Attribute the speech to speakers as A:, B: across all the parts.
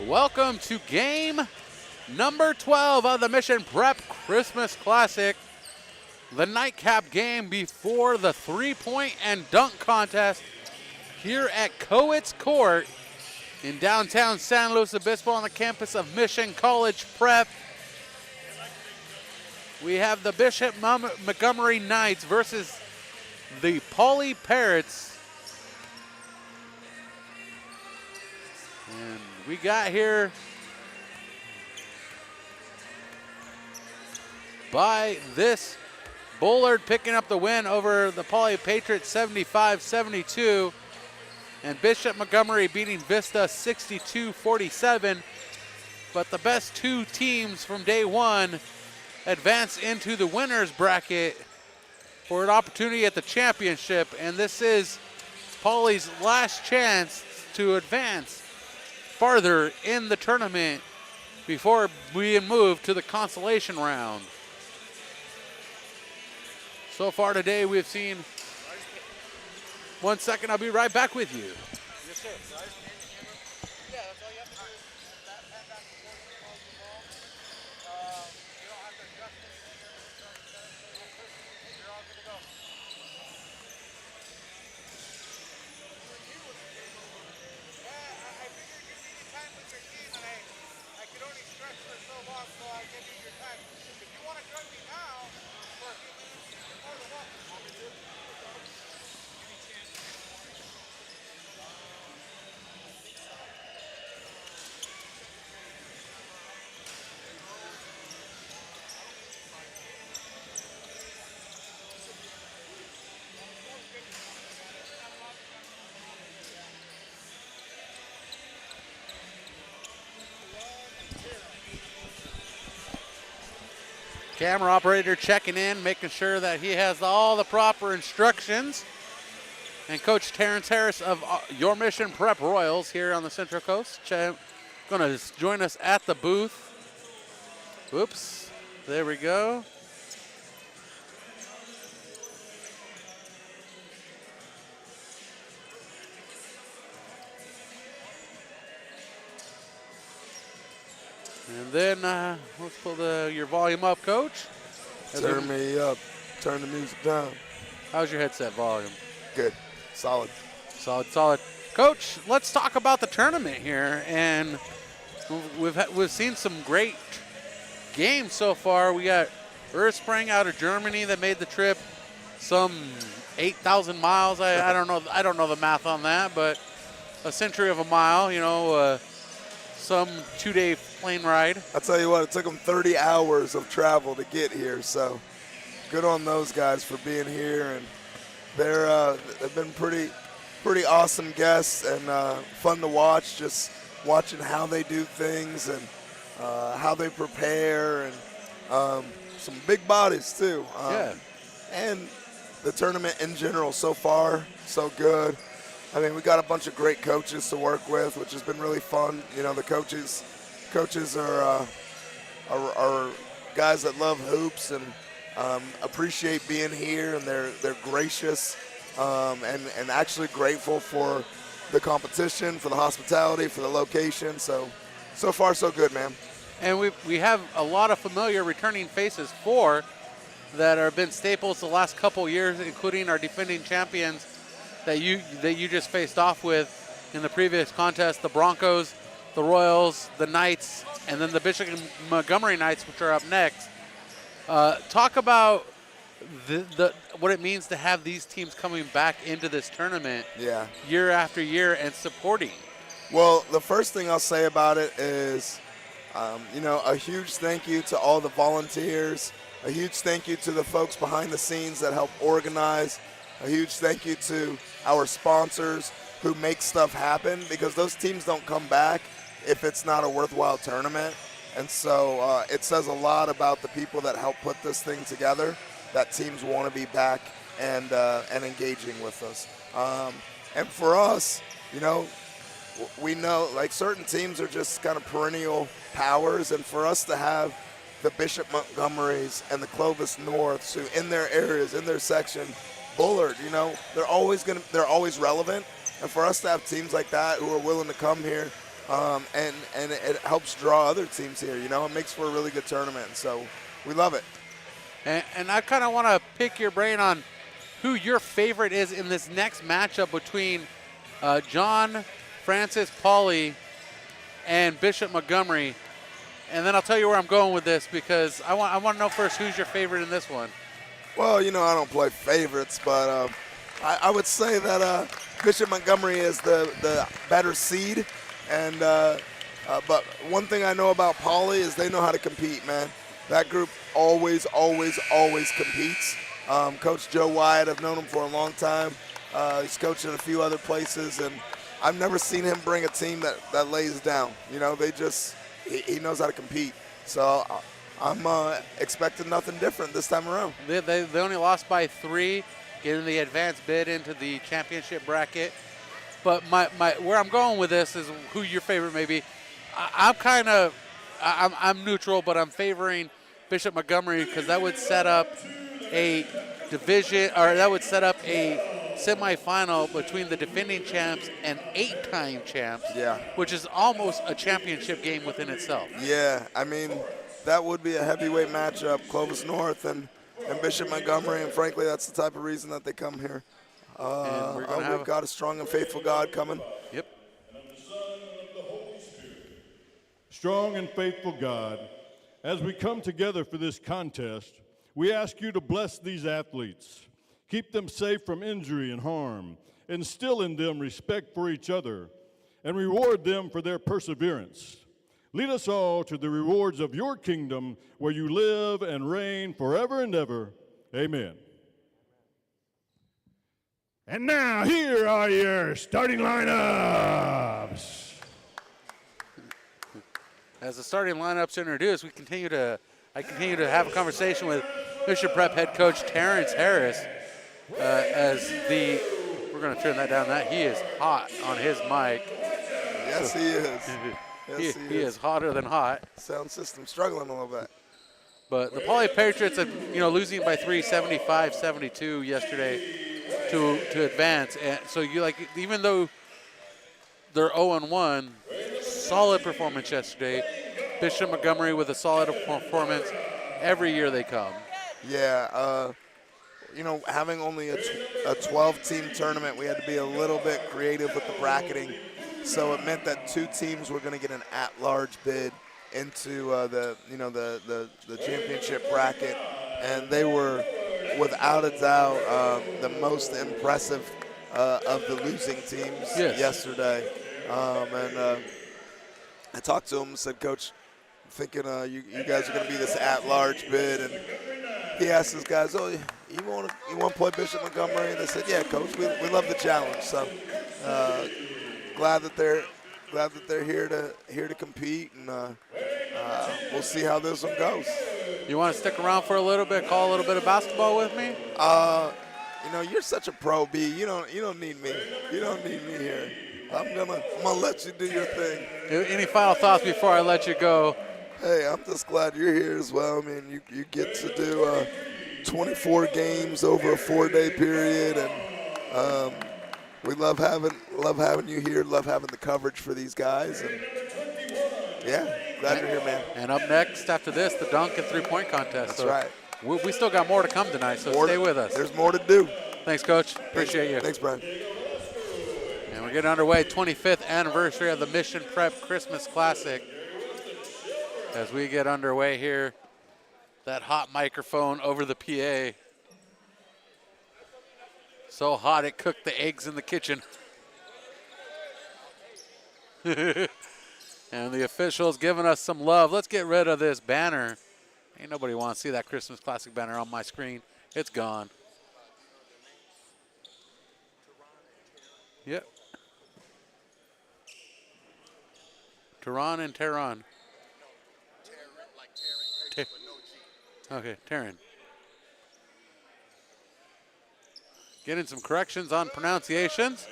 A: Welcome to game number 12 of the Mission Prep Christmas Classic. The nightcap game before the three-point and dunk contest here at Coates Court in downtown San Luis Obispo on the campus of Mission College Prep. We have the Bishop Montgomery Knights versus the Poly Parrots. And we got here by this Bullard picking up the win over the Poly Patriots 75-72. And Bishop Montgomery beating Vista 62-47. But the best two teams from day one advance into the winner's bracket for an opportunity at the championship. And this is Poly's last chance to advance farther in the tournament before we move to the consolation round. So far today, we've seen, 1 second, I'll be right back with you. Yes, sir. Yeah, that's all you have to do is that pen back before you close the ball. You don't have to adjust anything. You're all good to go. I figured you needed time with your team, and I could only stretch for so long, so I gave you your time. If you want to join me now for a few minutes, you're more than welcome. Camera operator checking in, making sure that he has all the proper instructions. And Coach Terrence Harris of Your Mission Prep Royals here on the Central Coast going to join us at the booth. Oops, there we go. And then let's pull your volume up, Coach.
B: Turn me up. Turn the music down.
A: How's your headset volume?
B: Good. Solid.
A: Solid. Coach, let's talk about the tournament here. And we've seen some great games so far. We got Urspring out of Germany that made the trip some 8,000 miles. I don't know the math on that, but a century of a mile. You know, some 2-day plane ride.
B: I'll tell you what, it took them 30 hours of travel to get here, so good on those guys for being here. And they've been pretty awesome guests and fun to watch, just watching how they do things and how they prepare, and some big bodies too.
A: Yeah.
B: And the tournament in general so far, so good. I mean, we got a bunch of great coaches to work with, which has been really fun. You know, the coaches are guys that love hoops and appreciate being here, and they're gracious and actually grateful for the competition, for the hospitality, for the location. So far so good, man.
A: And we have a lot of familiar returning faces that have been staples the last couple years, including our defending champions that you just faced off with in the previous contest, the Broncos, the Royals, the Knights, and then the Bishop Montgomery Knights, which are up next. Talk about what it means to have these teams coming back into this tournament year after year and supporting.
B: Well, the first thing I'll say about it is, a huge thank you to all the volunteers, a huge thank you to the folks behind the scenes that help organize, a huge thank you to our sponsors who make stuff happen, because those teams don't come back if it's not a worthwhile tournament. And so it says a lot about the people that help put this thing together, that teams want to be back and engaging with us. And for us, we know like certain teams are just kind of perennial powers, and for us to have the Bishop Montgomerys and the Clovis Norths who in their areas, in their section, Bullard, they're always relevant. And for us to have teams like that who are willing to come here and it helps draw other teams here. You know, it makes for a really good tournament. So we love it.
A: And I kind of want to pick your brain on who your favorite is in this next matchup between John Francis Pauley and Bishop Montgomery. And then I'll tell you where I'm going with this, because I want to know first who's your favorite in this one.
B: Well, you know, I don't play favorites, but I would say that Bishop Montgomery is the better seed. And but one thing I know about Pauley is they know how to compete, man. That group always competes. Coach Joe Wyatt, I've known him for a long time. He's coached at a few other places, and I've never seen him bring a team that lays down. You know, he knows how to compete. So I'm expecting nothing different this time around.
A: They only lost by 3 in the advanced bid into the championship bracket. But where I'm going with this is who your favorite may be. I'm neutral, but I'm favoring Bishop Montgomery, because that would set up a division, or that would set up a semifinal between the defending champs and 8-time champs.
B: Yeah.
A: Which is almost a championship game within itself.
B: Yeah, I mean, that would be a heavyweight matchup, Clovis North and Bishop Montgomery, and frankly, that's the type of reason that they come here. We've got a strong and faithful God coming.
A: Yep.
C: Strong and faithful God, as we come together for this contest, we ask you to bless these athletes, keep them safe from injury and harm, instill in them respect for each other, and reward them for their perseverance. Lead us all to the rewards of your kingdom, where you live and reign forever and ever. Amen. And now, here are your starting lineups.
A: As the starting lineups are introduced, I continue to have a conversation with Mission Prep head coach Terrence Harris. We're going to turn that down. He is hot on his mic.
B: Yes, he is. Yes,
A: he is hotter than hot.
B: Sound system struggling a little bit.
A: But the Poly Patriots, losing by 3, 75-72 yesterday to advance. And so even though they're 0-1, solid performance yesterday. Bishop Montgomery with a solid performance. Every year they come.
B: Yeah, having only a 12-team tournament, we had to be a little bit creative with the bracketing. So it meant that 2 teams were going to get an at-large bid into the championship bracket, and they were, without a doubt, the most impressive of the losing teams yesterday. I talked to him and said, Coach, I'm thinking you guys are going to be this at-large bid, and he asked his guys, "Oh, you want to play Bishop Montgomery?" And they said, "Yeah, Coach, we love the challenge." So glad that they're here to compete, and we'll see how this one goes.
A: You want to stick around for a little bit, call a little bit of basketball with me?
B: You're such a pro, B. You don't need me. You don't need me here. I'm gonna let you do your thing.
A: Any final thoughts before I let you go?
B: Hey, I'm just glad you're here as well. I mean, you get to do 24 games over a 4-day period, and we love having you here. Love having the coverage for these guys, and yeah, glad you're here, man.
A: And up next after this, the dunk and 3-point contest.
B: That's right.
A: We still got more to come tonight, so stay with us.
B: There's more to do.
A: Thanks, Coach. Appreciate you.
B: Thanks, Brian.
A: And we're getting underway, 25th anniversary of the Mission Prep Christmas Classic. As we get underway here, that hot microphone over the PA. So hot it cooked the eggs in the kitchen. And the officials giving us some love. Let's get rid of this banner. Ain't nobody want to see that Christmas Classic banner on my screen. It's gone. Yep. Tehran and Tehran. Okay, Terran. Getting some corrections on pronunciations.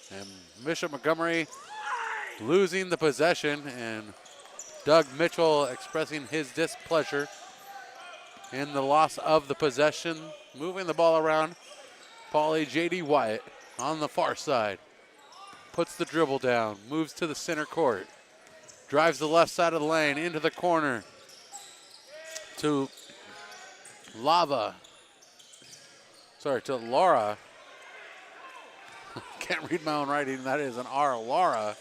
A: And Bishop Montgomery losing the possession, and Doug Mitchell expressing his displeasure. in the loss of the possession. Moving the ball around, Pauly J.D. Wyatt on the far side. Puts the dribble down, moves to the center court. Drives the left side of the lane into the corner to Laura. Can't read my own writing. That is an R, Laura,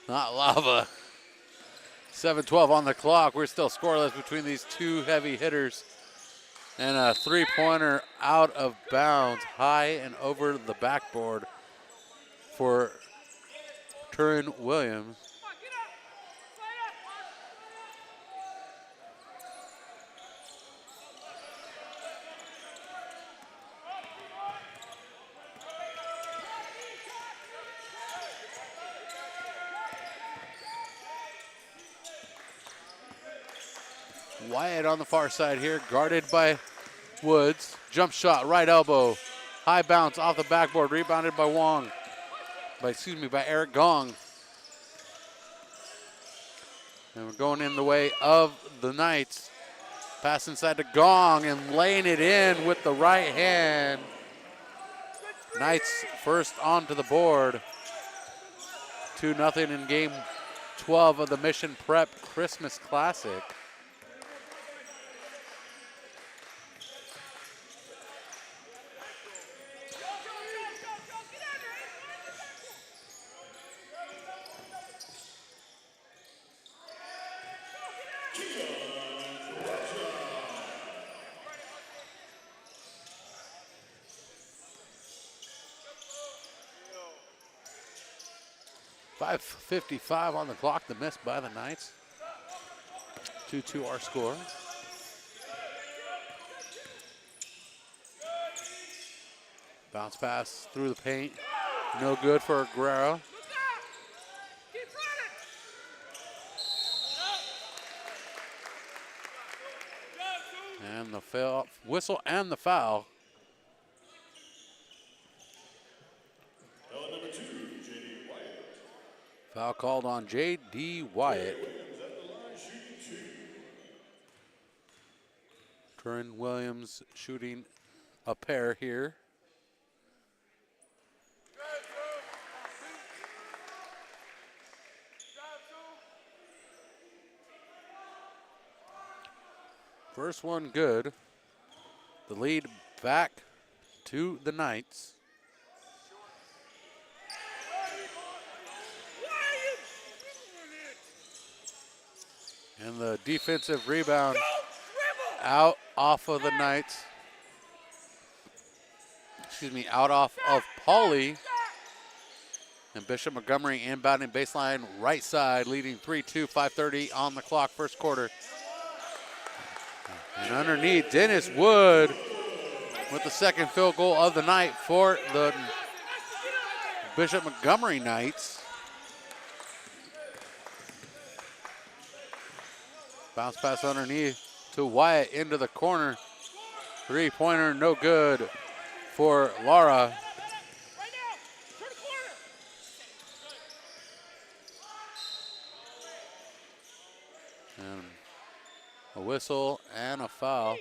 A: not Lava. 7:12 on the clock. We're still scoreless between these two heavy hitters. And a three-pointer out of bounds, high and over the backboard for Turin Williams. Wyatt on the far side here, guarded by Woods. Jump shot, right elbow. High bounce off the backboard, rebounded by by Eric Gong. And we're going in the way of the Knights. Pass inside to Gong and laying it in with the right hand. Knights first onto the board. 2-0 in game 12 of the Mission Prep Christmas Classic. .55 on the clock, the miss by the Knights. 2-2 our score. Bounce pass through the paint. No good for Guerrero. And the whistle and the foul. Foul called on J.D. Wyatt. Turin Williams shooting a pair here. First one good. The lead back to the Knights. And the defensive rebound out off of the Knights. Out off of Pauly. And Bishop Montgomery inbounding baseline right side, leading 3-2, 5:30 on the clock, first quarter. And underneath, Dennis Wood with the second field goal of the night for the Bishop Montgomery Knights. Bounce pass underneath to Wyatt into the corner. Three-pointer, no good for Laura. And a whistle and a foul.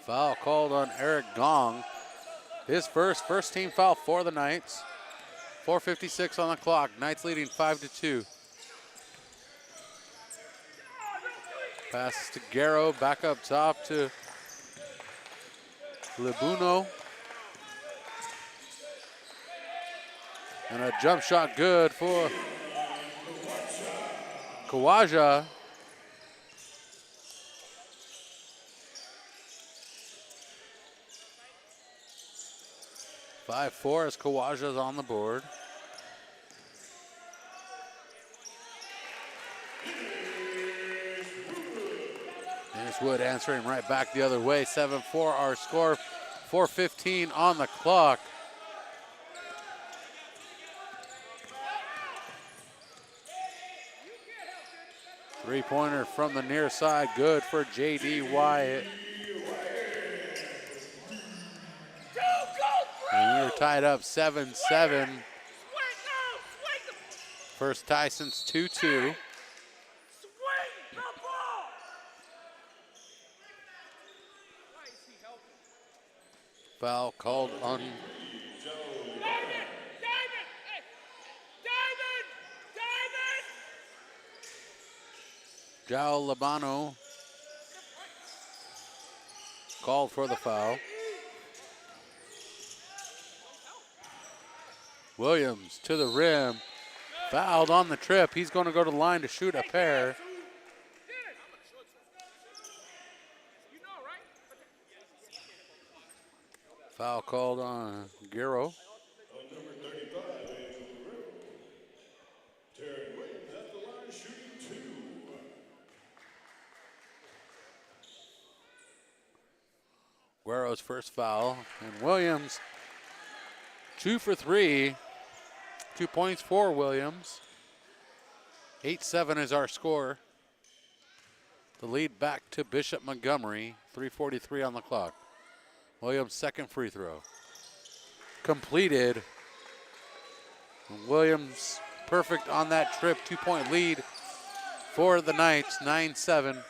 A: Foul called on Eric Gong. His first team foul for the Knights. 4:56 on the clock. Knights leading 5-2. Pass to Guerrero, back up top to Libuno. And a jump shot good for Kawaja. .54 as Kawaja's on the board. Dennis Wood answering right back the other way. 7-4 our score. 4:15 on the clock. Three-pointer from the near side, good for J.D. Wyatt. And we're tied up 7-7. First tie since 2-2. Foul called on João Labano. Called for the foul. Williams to the rim. Fouled on the trip. He's going to go to the line to shoot a pair. Foul called on Guerrero. Guerrero's first foul. And Williams, 2 for 3. 2 points for Williams. 8-7 is our score. The lead back to Bishop Montgomery. 3:43 on the clock. Williams' second free throw. Completed. And Williams perfect on that trip. 2-point lead for the Knights. 9-7.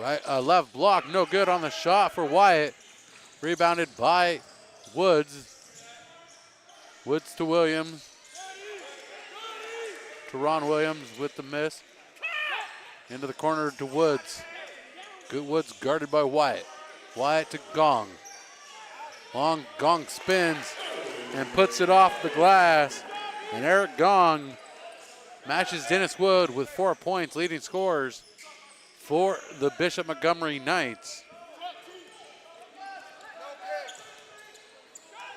A: Right, left block, no good on the shot for Wyatt. Rebounded by Woods. Woods to Williams. To Ron Williams with the miss. Into the corner to Woods. Good Woods guarded by Wyatt. Wyatt to Gong. Long Gong spins and puts it off the glass. And Eric Gong matches Dennis Wood with 4 points, leading scorers for the Bishop Montgomery Knights.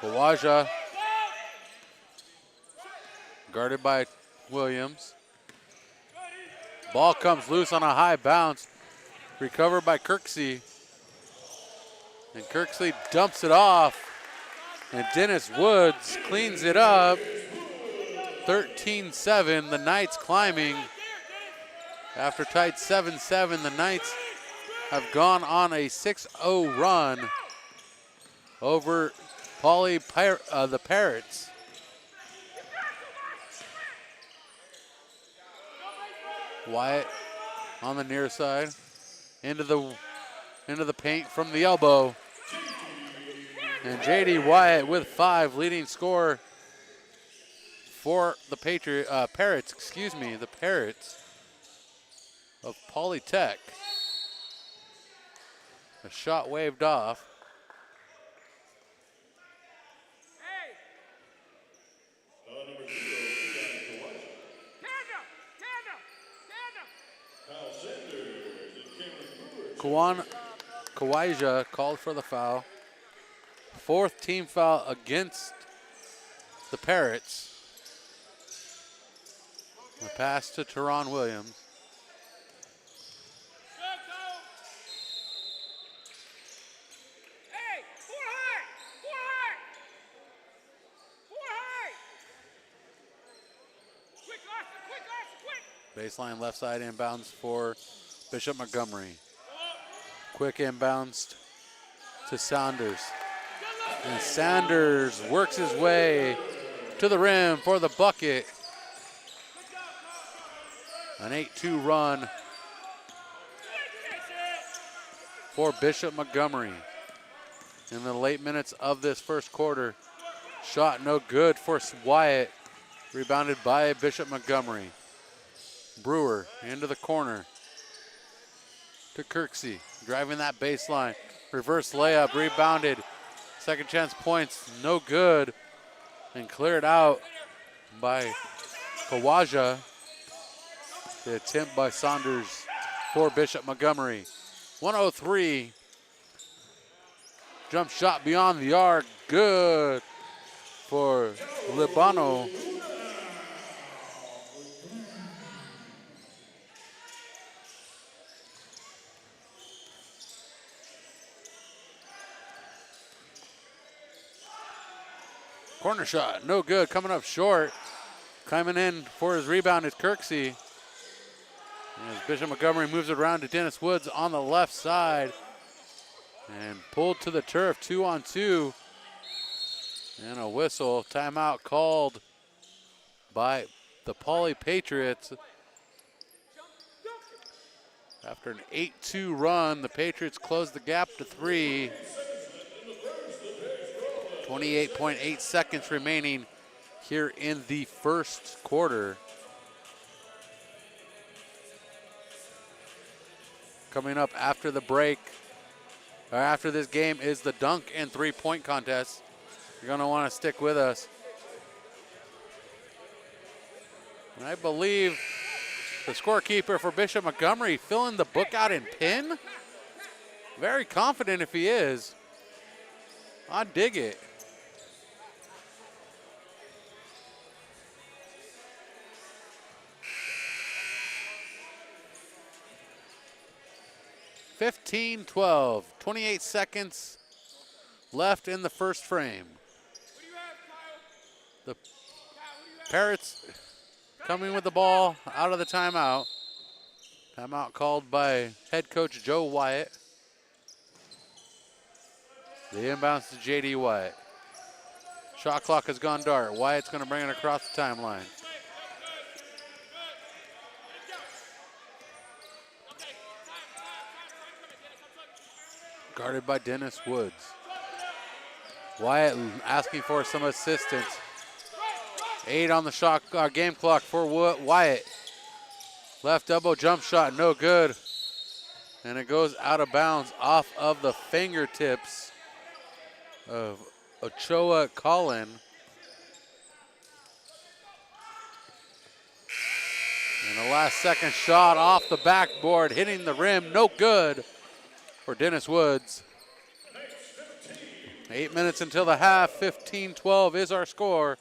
A: Kawaja guarded by Williams. Ball comes loose on a high bounce. Recovered by Kirksey. And Kirksey dumps it off. And Dennis Woods cleans it up. 13-7, the Knights climbing. After tied 7-7, the Knights have gone on a 6-0 run over the Parrots. Wyatt on the near side, into the paint from the elbow. And JD Wyatt with 5, leading scorer for the Parrots, the Parrots of Polytech. A shot waved off. Kawaja called for the foul. 4th team foul against the Parrots. The pass to Teron Williams. Baseline left side inbounds for Bishop Montgomery. Quick inbounds to Saunders. And Sanders works his way to the rim for the bucket. An 8-2 run for Bishop Montgomery. In the late minutes of this first quarter, shot no good for Wyatt. Rebounded by Bishop Montgomery. Brewer into the corner to Kirksey, driving that baseline. Reverse layup, rebounded. Second chance points, no good. And cleared out by Kawaja. The attempt by Saunders for Bishop Montgomery. 103. Jump shot beyond the arc, good for Libano. Corner shot, no good, coming up short. Coming in for his rebound is Kirksey. As Bishop Montgomery moves it around to Dennis Woods on the left side. And pulled to the turf, 2-on-2. And a whistle, timeout called by the Poly Patriots. After an 8-2 run, the Patriots closed the gap to 3. 28.8 seconds remaining here in the first quarter. Coming up after the break, or after this game, is the dunk and three-point contest. You're going to want to stick with us. And I believe the scorekeeper for Bishop Montgomery filling the book out in pin. Very confident if he is. I dig it. (15-12), 28 seconds left in the first frame. The Parrots coming with the ball out of the timeout. Timeout called by head coach Joe Wyatt. The inbounds to J.D. Wyatt. Shot clock has gone dark. Wyatt's going to bring it across the timeline. Guarded by Dennis Woods. Wyatt asking for some assistance. 8 on the shot game clock for Wyatt. Left elbow jump shot, no good. And it goes out of bounds off of the fingertips of Ochoa Collin. And the last second shot off the backboard, hitting the rim, no good for Dennis Woods. 8 minutes until the half, 15-12 is our score.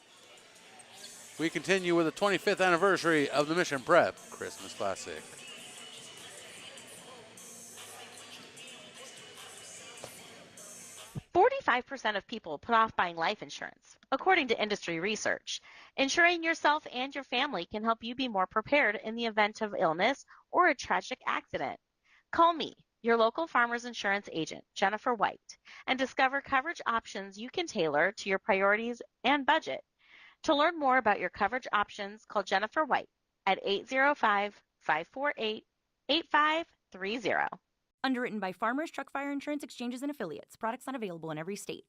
A: We continue with the 25th anniversary of the Mission Prep Christmas Classic.
D: "45% of people put off buying life insurance, according to industry research. Insuring yourself and your family can help you be more prepared in the event of illness or a tragic accident. Call me, your local Farmers Insurance agent, Jennifer White, and discover coverage options you can tailor to your priorities and budget. To learn more about your coverage options, call Jennifer White at 805-548-8530.
E: Underwritten by Farmers Truck Fire Insurance Exchanges and Affiliates. Products not available in every state.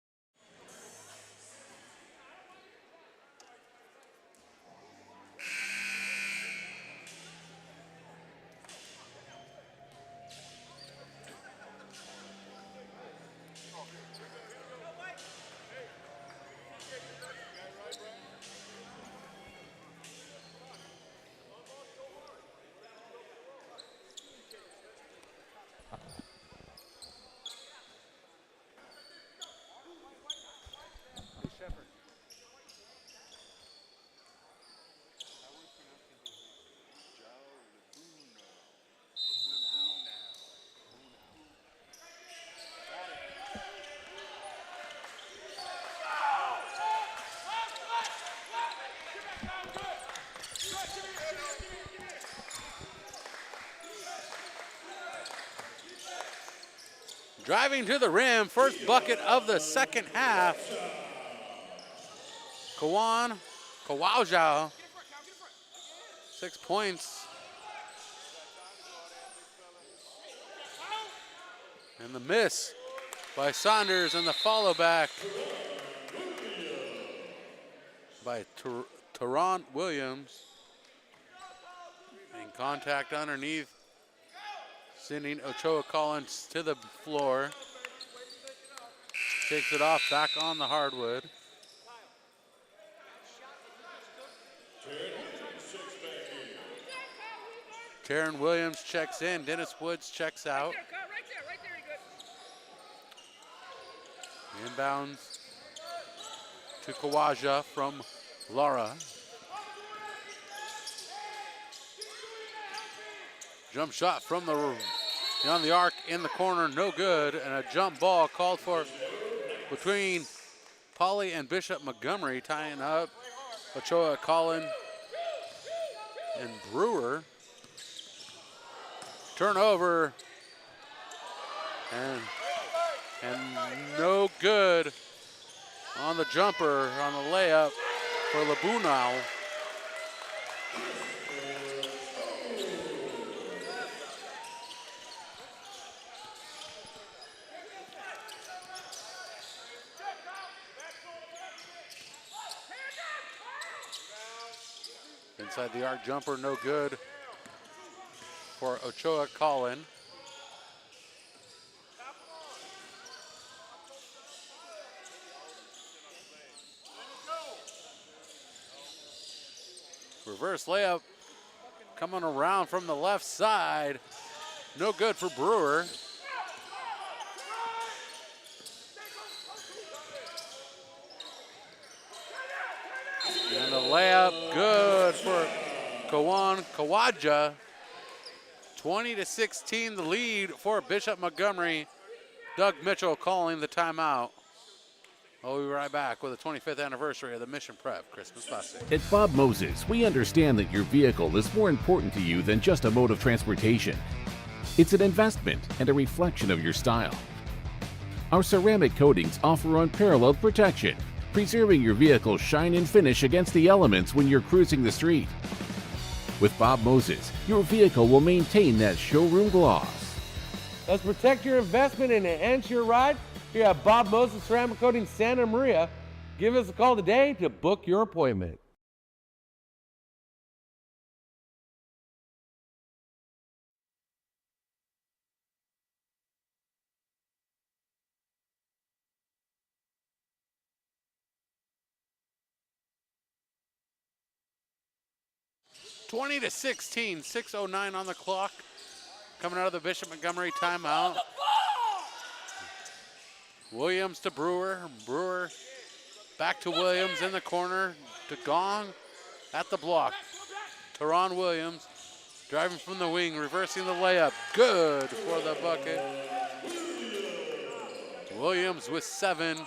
A: Driving to the rim, first bucket of the second half. Kawajau, 6 points. And the miss by Saunders, and the follow back by Teron Williams. And contact underneath, sending Ochoa Collins to the floor. Takes it off, back on the hardwood. Teron Williams checks in, Dennis Woods checks out. Inbounds to Kawaja from Lara. Jump shot from on the arc in the corner, no good, and a jump ball called for between Poly and Bishop Montgomery, tying up Ochoa Collin and Brewer. Turnover. And no good on the jumper, on the layup for Labunau. Inside the arc jumper, no good for Ochoa Collin. Reverse layup coming around from the left side. No good for Brewer. And the layup good for Kawan Kawaja. 20-16 the lead for Bishop Montgomery. Doug Mitchell calling the timeout. We'll be right back with the 25th anniversary of the Mission Prep Christmas Classic.
F: At Bob Moses, we understand that your vehicle is more important to you than just a mode of transportation. It's an investment and a reflection of your style. Our ceramic coatings offer unparalleled protection, preserving your vehicle's shine and finish against the elements when you're cruising the street. With Bob Moses, your vehicle will maintain that showroom gloss.
G: Let's protect your investment and enhance your ride here at Bob Moses Ceramic Coating Santa Maria. Give us a call today to book your appointment.
A: Twenty to 16, 6:09 on the clock. Coming out of the Bishop Montgomery timeout. Williams to Brewer. Brewer back to Williams in the corner to Gong at the block. Teron Williams driving from the wing, reversing the layup. Good for the bucket. Williams with 7.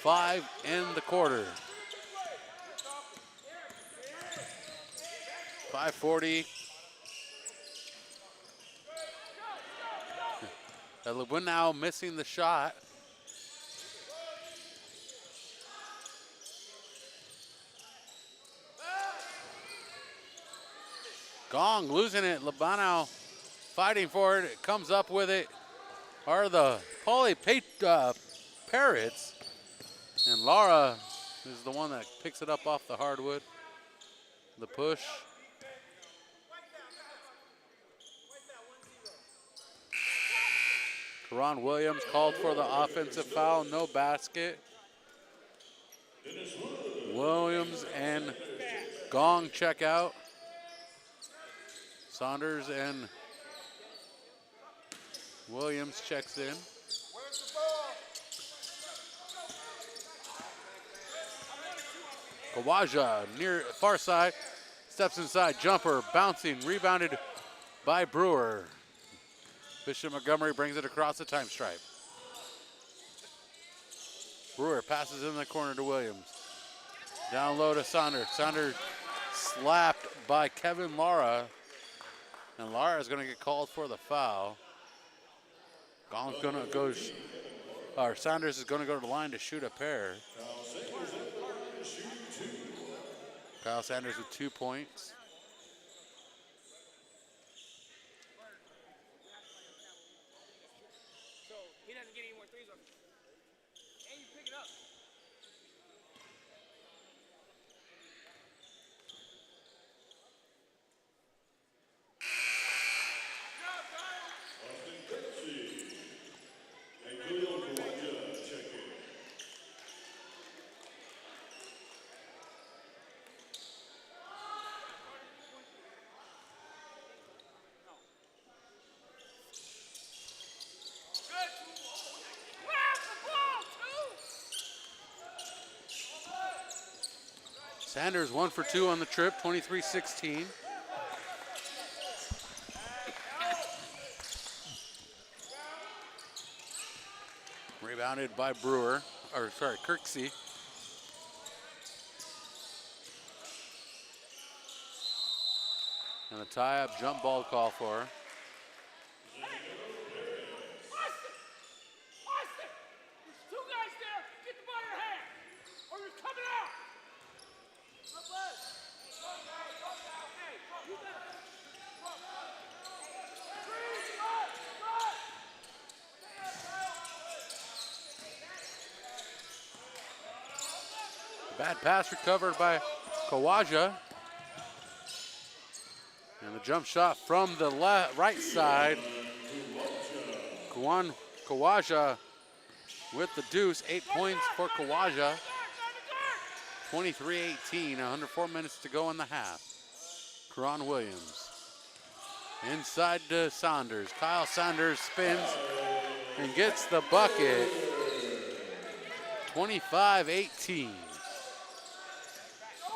A: 5 in the quarter. 5:40. Now missing the shot. Gong losing it. Labunau fighting for it. It comes up with it. Are the Parrots. And Lara is the one that picks it up off the hardwood. The push. Teron Williams called for the offensive foul, no basket. Williams and Gong check out. Saunders and Williams checks in. Kawaja near far side, steps inside, jumper, bouncing, rebounded by Brewer. Bishop Montgomery brings it across the time stripe. Brewer passes in the corner to Williams. Down low to Saunders. Saunders slapped by Kevin Lara. And Lara is going to get called for the foul. Gong's going to go, or Saunders is going to go to the line to shoot a pair. Kyle Sanders with 2 points. Sanders 1 for 2 on the trip, 23-16. Rebounded by Brewer, or sorry, Kirksey. And a tie-up jump ball call for her. Bad pass recovered by Kawaja. And the jump shot from the right side. Kawaja with the deuce. 8 points for Kawaja. 23-18, under 4 minutes to go in the half. Karan Williams. Inside to Saunders. Kyle Saunders spins and gets the bucket. 25-18.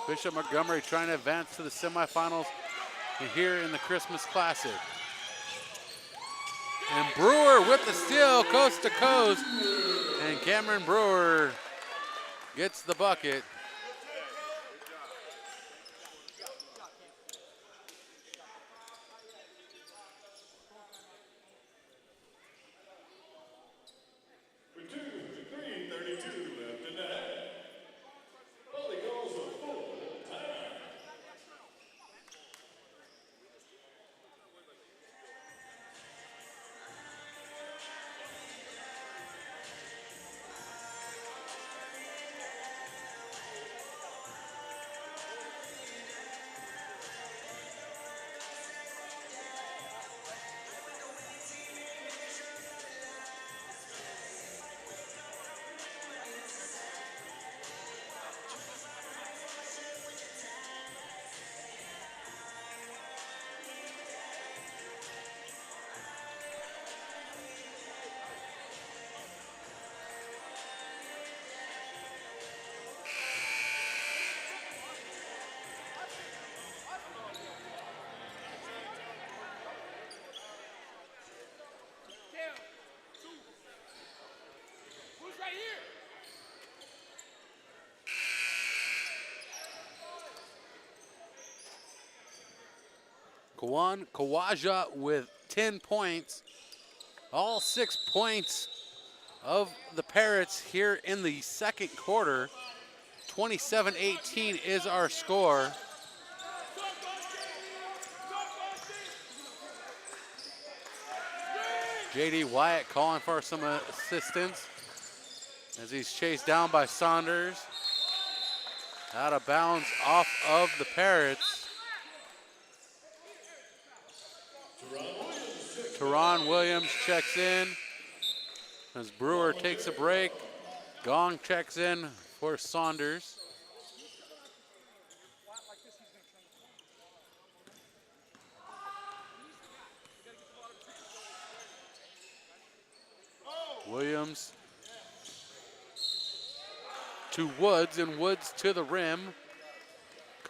A: Bishop Montgomery trying to advance to the semifinals here in the Christmas Classic. And Brewer with the steal, coast to coast. And Cameron Brewer gets the bucket. Kawaja with 10 points. All 6 points of the Parrots here in the second quarter. 27-18 is our score. J.D. Wyatt calling for some assistance as he's chased down by Saunders. Out of bounds off of the Parrots. Teron Williams checks in as Brewer takes a break. Gong checks in for Saunders. Williams to Woods, and Woods to the rim,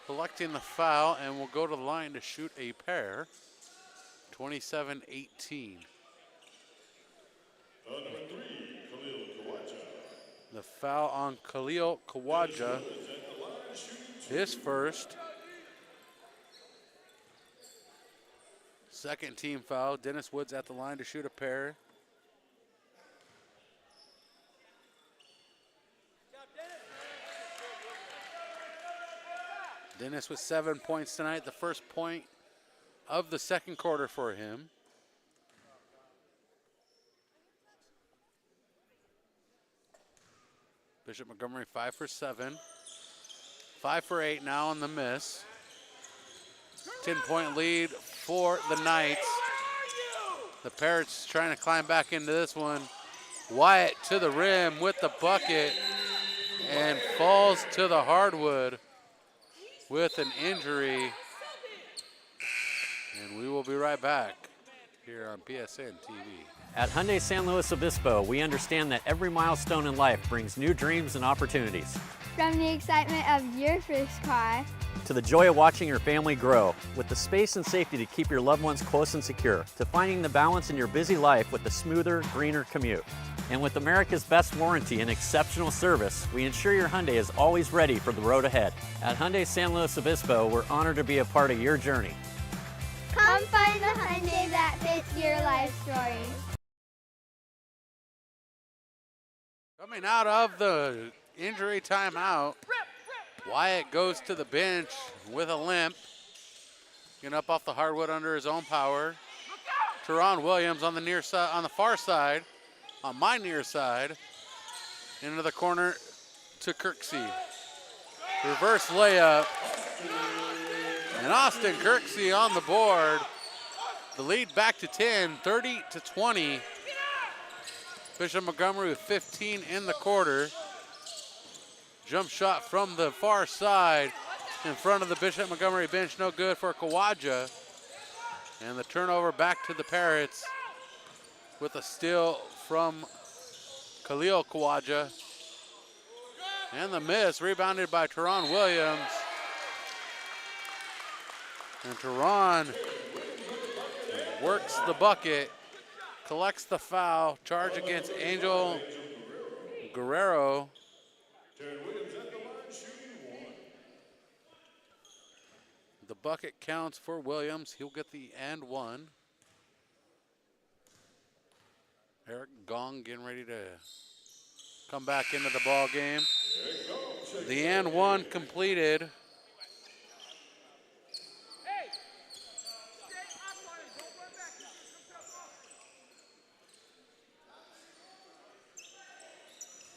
A: collecting the foul, and will go to the line to shoot a pair. 27-18. The foul on Khalil Kawaja, his first. Second team foul. Dennis Woods at the line to shoot a pair. Dennis with 7 points tonight, the first point of the second quarter for him. Bishop Montgomery 5 for 7. 5 for 8 now on the miss. 10-point lead for the Knights. The Parrots trying to climb back into this one. Wyatt to the rim with the bucket and falls to the hardwood with an injury. And we will be right back here on PSN TV.
H: At Hyundai San Luis Obispo, we understand that every milestone in life brings new dreams and opportunities.
I: From the excitement of your first car
H: to the joy of watching your family grow, with the space and safety to keep your loved ones close and secure, to finding the balance in your busy life with a smoother, greener commute. And with America's best warranty and exceptional service, we ensure your Hyundai is always ready for the road ahead. At Hyundai San Luis Obispo, we're honored to be a part of your journey.
I: Come find the Hyundai that fits your life story.
A: Coming out of the injury timeout, Wyatt goes to the bench with a limp. Getting up off the hardwood under his own power. Teron Williams on the near side, on the far side, on my near side, into the corner to Kirksey. Reverse layup. And Austin Kirksey on the board. The lead back to 10, 30-20. Bishop Montgomery with 15 in the quarter. Jump shot from the far side in front of the Bishop Montgomery bench, no good for Kawaja. And the turnover back to the Parrots with a steal from Khalil Kawaja. And the miss, rebounded by Teron Williams. And Teron works the bucket, collects the foul, charge against Angel Guerrero. The bucket counts for Williams. He'll get the and one. Eric Gong getting ready to come back into the ball game. The and one completed.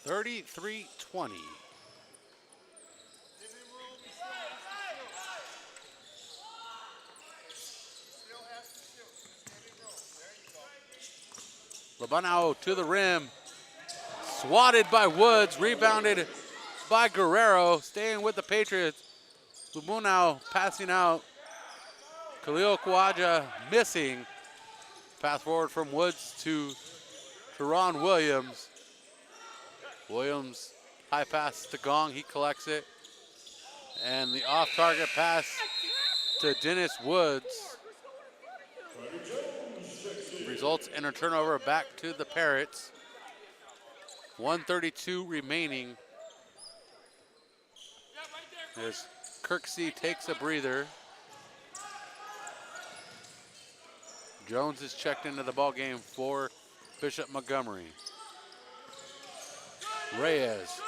A: (33-20). Labanao to the rim. Swatted by Woods, rebounded by Guerrero, staying with the Patriots. Lumunau passing out. Khalil Kawaja missing. Pass forward from Woods to Teron Williams. Williams, high pass to Gong, he collects it. And the off-target pass to Dennis Woods results in a turnover back to the Parrots. 1:32 remaining as Kirksey takes a breather. Jones is checked into the ball game for Bishop Montgomery. Reyes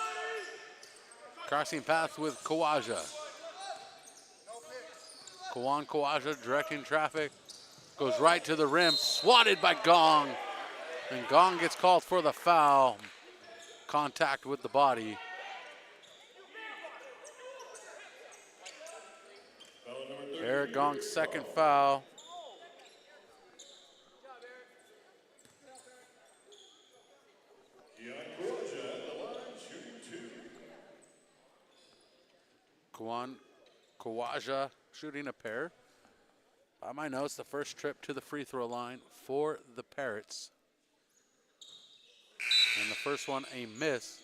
A: crossing path with Kawaja. Kawan Kawaja directing traffic, goes right to the rim, swatted by Gong. And Gong gets called for the foul. Contact with the body. Eric Gong's second foul. Kawaja shooting a pair. By my notes, the first trip to the free throw line for the Parrots. And the first one a miss.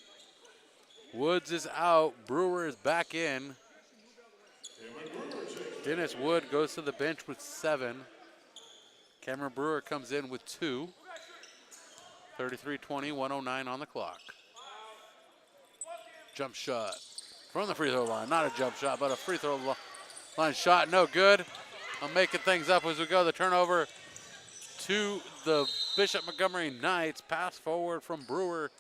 A: Woods is out, Brewer is back in. Dennis Wood goes to the bench with 7. Cameron Brewer comes in with 2. 33-20, 1:09 on the clock. Jump shot from the free throw line. Not a jump shot, but a free throw line shot. No good. I'm making things up as we go. The turnover to the Bishop Montgomery Knights. Pass forward from Brewer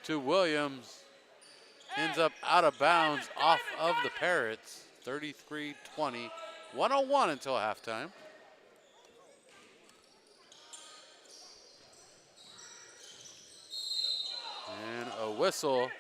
A: to Williams. Ends up out of bounds off of the Parrots. 33-20. 1:01 until halftime. And a whistle.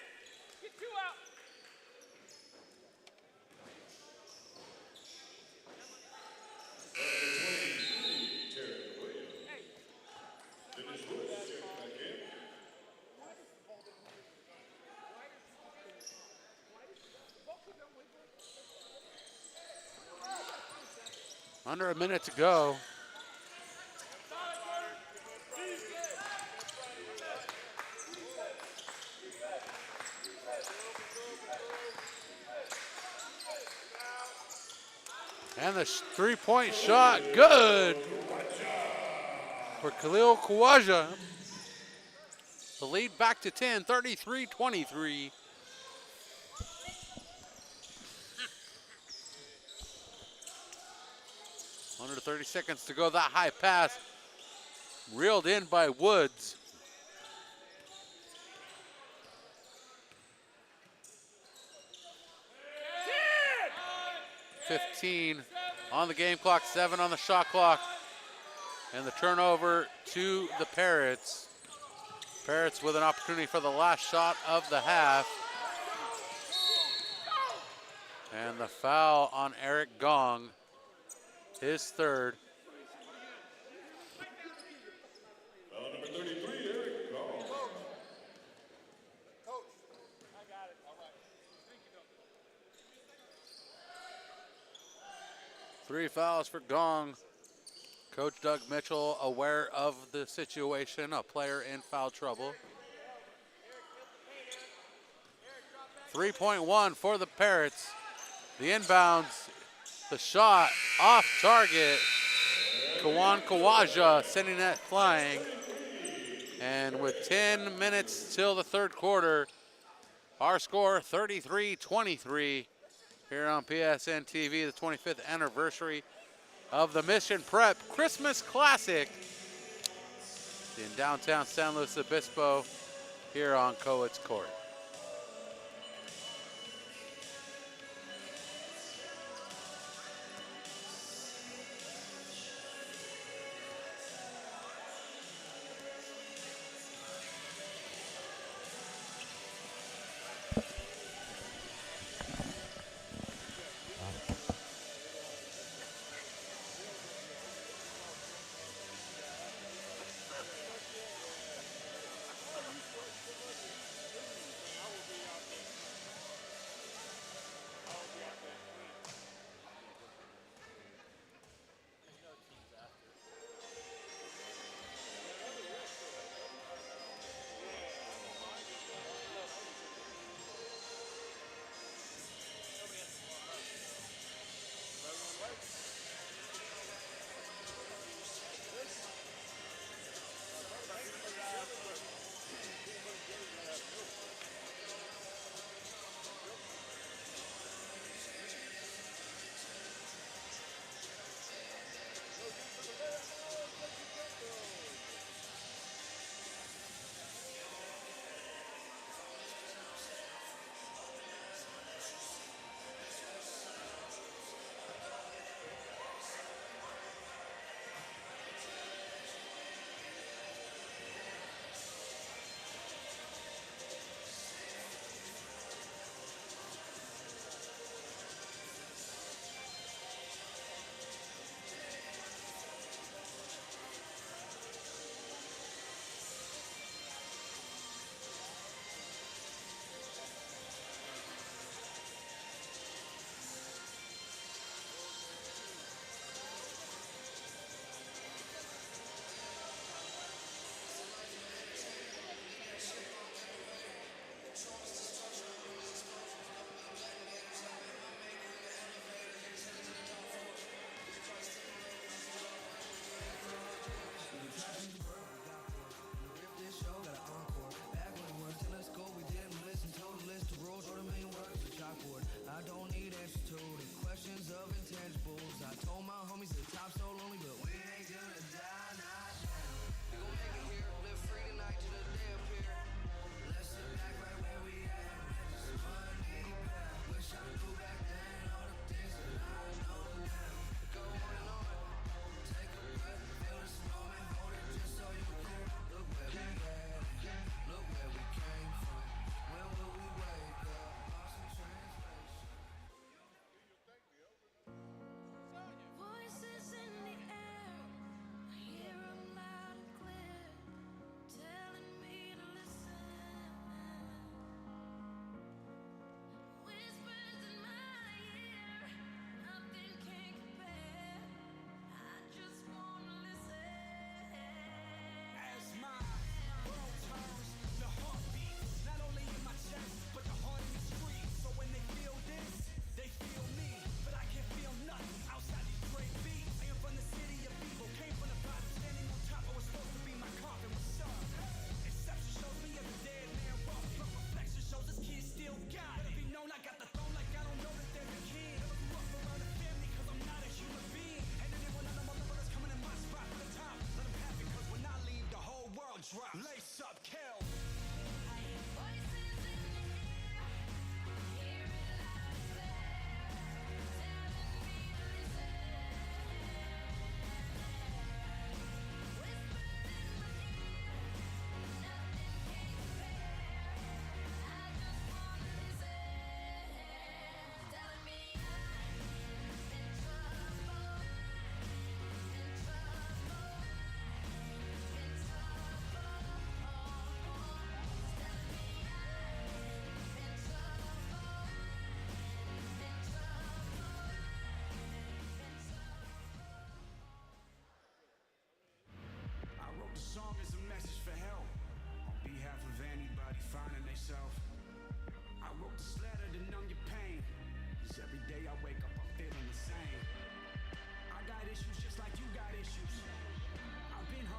A: Under a minute to go. And the three-point shot, good for Khalil Kawaja. The lead back to 10, 33-23. Under 30 seconds to go. That high pass reeled in by Woods. .15 on the game clock, 7 on the shot clock. And the turnover to the Parrots. Parrots with an opportunity for the last shot of the half. And the foul on Eric Gong, his third.
C: Foul number 33, Eric Gong.
A: 3 fouls for Gong. Coach Doug Mitchell aware of the situation, a player in foul trouble. 3.1 for the Parrots. The inbounds, the shot off target. Kawan Kawaja sending that flying. And with 10 minutes till the third quarter, our score 33-23 here on PSN TV, the 25th anniversary of the Mission Prep Christmas Classic in downtown San Luis Obispo here on Coates Court.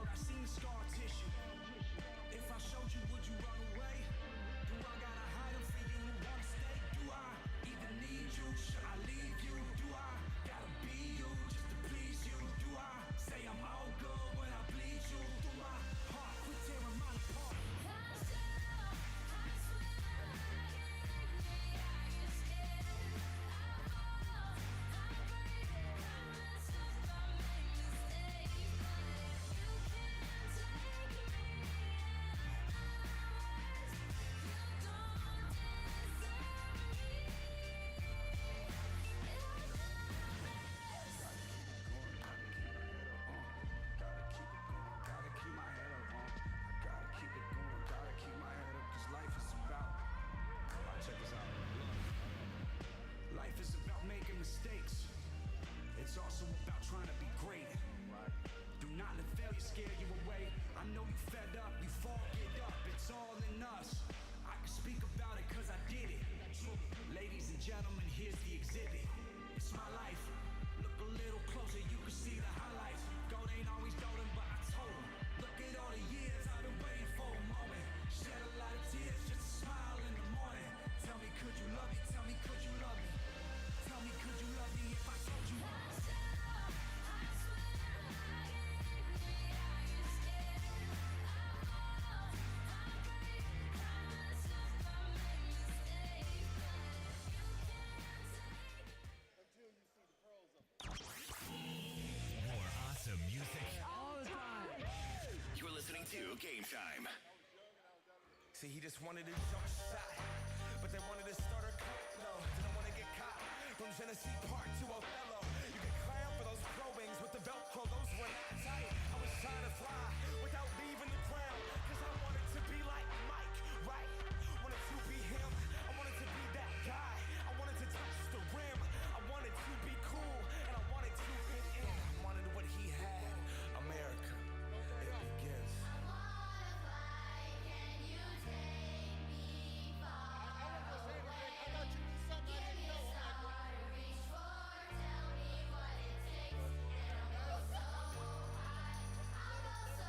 J: I seen the scar tissue. If I showed you, would you run away? Do I gotta hide them for you who wanna stay? Do I even need you? Should I leave you? Do I gotta be you just to please you? Do I say I'm all good when I bleed you? Do my heart quit tearing mine apart? Life is about making mistakes. It's also about trying to be great. Do not let failure scare you away. I know you fed up, you fall, get up. It's all in us. I can speak about it cause I did it. Ladies and gentlemen, here's the exhibit. It's my life. Look a little closer, you can see the highlights. Gold ain't always golden, but I told them. Look at all the years I've been waiting for a moment. Shed a lot of tears just to smile in the morning. Tell me, could you love me? Tell me, could you love me? Tell me, could you love me if I told you?
K: More awesome music all the time. You're listening to Game Time.
L: See, he just wanted a jump shot, but they wanted to start a cup. No, didn't want to get caught. From Genesee Park to Othello, you can clam for those pro wings with the Velcro. Those were not tight. I was trying to fly without leaving the ground, cause I wanted to be like Mike, right? Wanted to be him. I wanted to be that guy. I wanted to touch the rim. I wanted to be cool, and I wanted to fit in. I wanted what he had. America, it begins.
I: So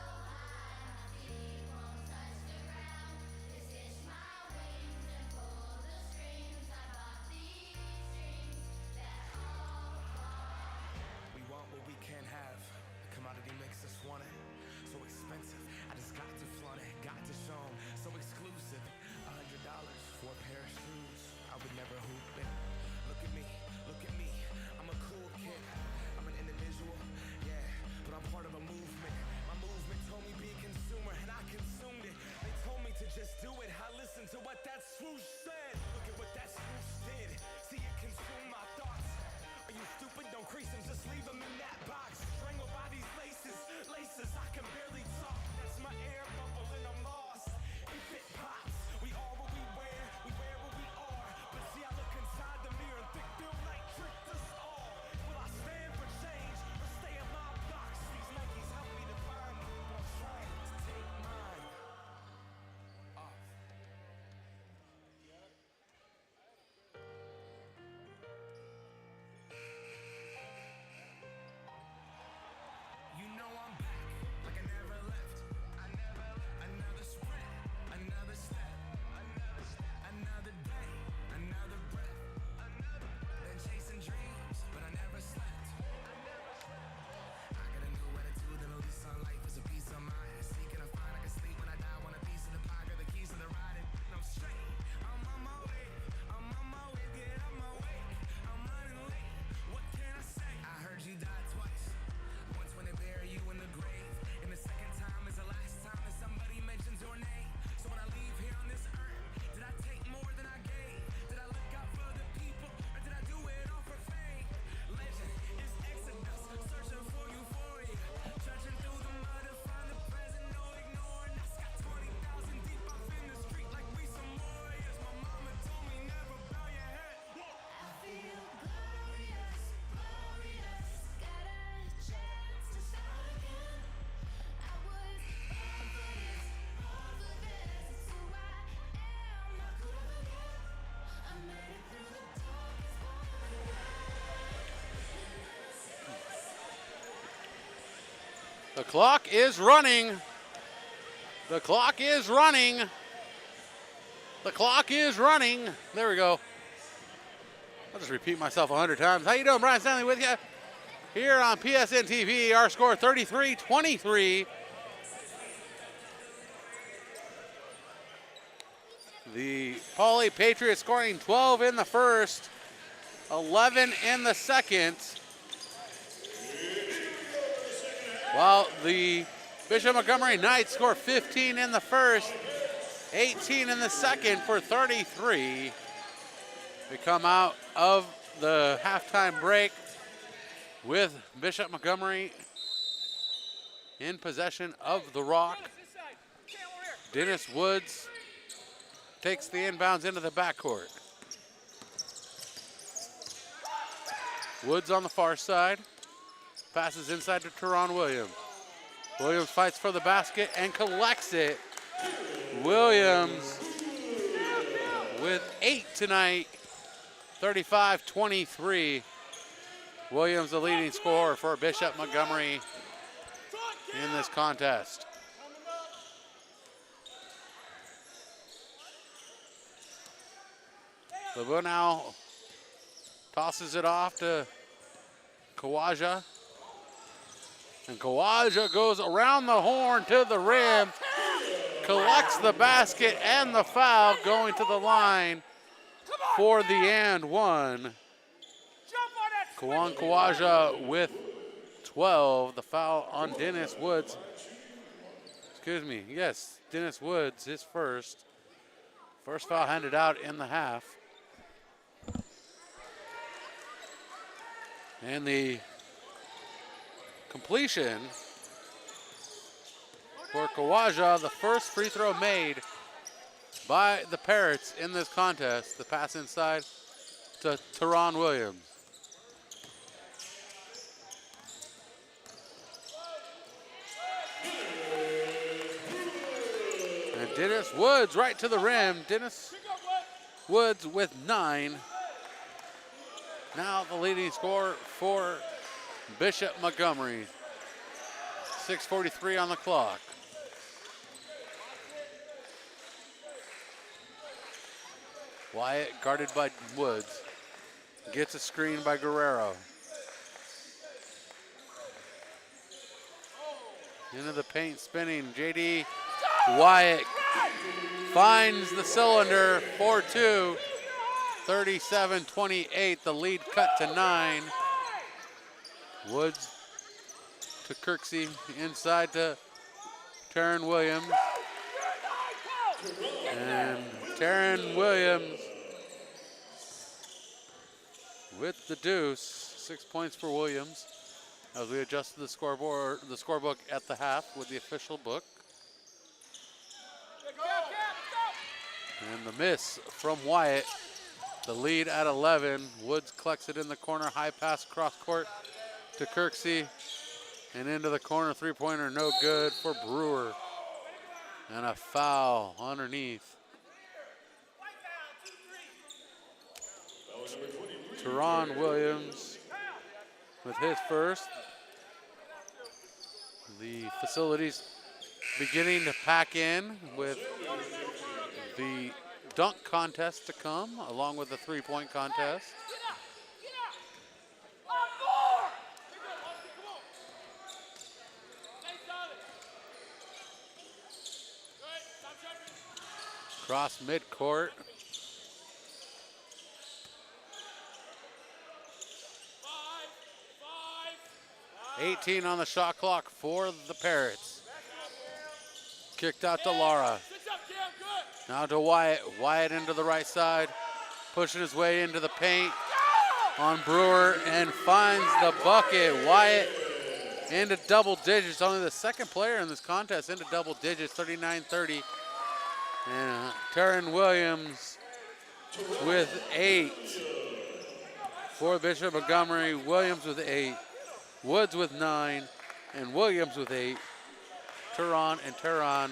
A: The clock is running. The clock is running. The clock is running. There we go. I'll just repeat myself 100 times. How you doing? Brian Stanley with you here on PSNtv. Our score 33-23. The Poly Patriots scoring 12 in the first, 11 in the second. While the Bishop Montgomery Knights score 15 in the first, 18 in the second for 33. We come out of the halftime break with Bishop Montgomery in possession of the rock. Dennis Woods takes the inbounds into the backcourt. Woods on the far side. Passes inside to Teron Williams. Williams fights for the basket and collects it. Williams with 8 tonight, 35-23. Williams the leading scorer for Bishop Montgomery in this contest. LeBeau now tosses it off to Kawaja. And Kawaja goes around the horn to the rim, collects the basket and the foul, going to the line for the and one. Kawan Kawaja with 12. The foul on Dennis Woods. Excuse me, yes, Dennis Woods, his first. First foul handed out in the half. And the completion for Kawaja, the first free throw made by the Parrots in this contest. The pass inside to Teron Williams. And Dennis Woods right to the rim. Dennis Woods with 9. Now the leading scorer for Bishop Montgomery. 6:43 on the clock. Wyatt guarded by Woods. Gets a screen by Guerrero. Into the paint spinning. JD Wyatt finds the cylinder. 4-2. 37-28. The lead cut to 9. Woods to Kirksey, inside to Teron Williams. And Teron Williams with the deuce. 6 points for Williams as we adjusted the scorebook at the half with the official book. And the miss from Wyatt. The lead at 11. Woods collects it in the corner. High pass cross court to Kirksey. And into the corner, three-pointer, no good for Brewer. And a foul underneath. Teron Williams with his first. The facilities beginning to pack in with the dunk contest to come, along with the three-point contest. Cross midcourt. $18 on the shot clock for the Parrots. Kicked out to Lara. Now to Wyatt. Wyatt into the right side. Pushing his way into the paint on Brewer and finds the bucket. Wyatt into double digits. Only the second player in this contest into double digits, 39-30. And Teron Williams with 8 for Bishop Montgomery. Williams with 8, Woods with 9, and Williams with 8. Teron and Teron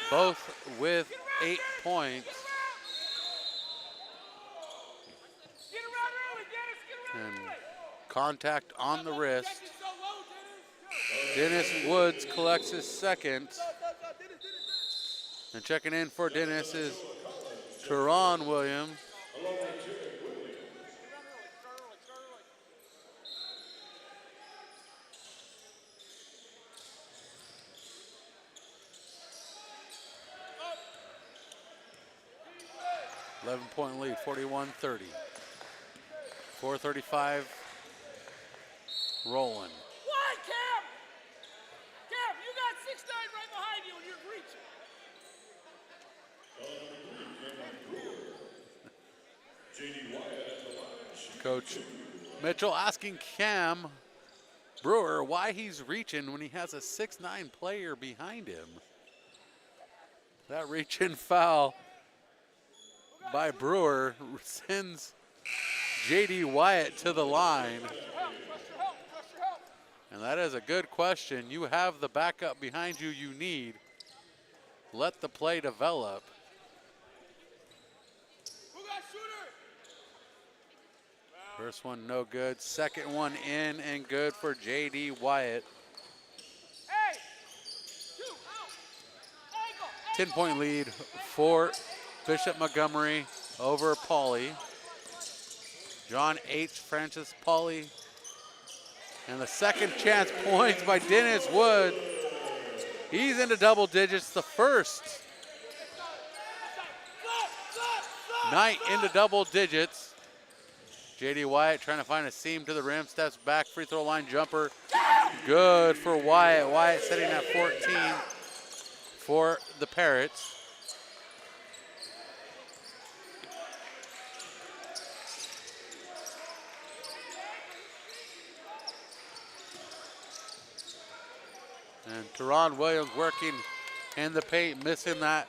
A: both with 8 points. And contact on the wrist Dennis Woods collects his second. And checking in for Dennis is Teron Williams. .point lead, 41-30. 4:35 rolling.
M: Why, Cam? Cam, you got 6'9" right behind you and you're reaching.
A: Coach Mitchell asking Cam Brewer why he's reaching when he has a 6'9" player behind him. That reach-in foul by Brewer sends J.D. Wyatt to the line. And that is a good question. You have the backup behind you you need. Let the play develop. First one no good. Second one in and good for J.D. Wyatt. 10-point lead for Bishop Montgomery over Pauley. John H. Francis Pauley. And the second chance points by Dennis Wood. He's into double digits, the first night into double digits. J.D. Wyatt trying to find a seam to the rim, steps back, free throw line jumper. Good for Wyatt. Wyatt sitting at 14 for the Parrots. And Teron Williams working in the paint, missing that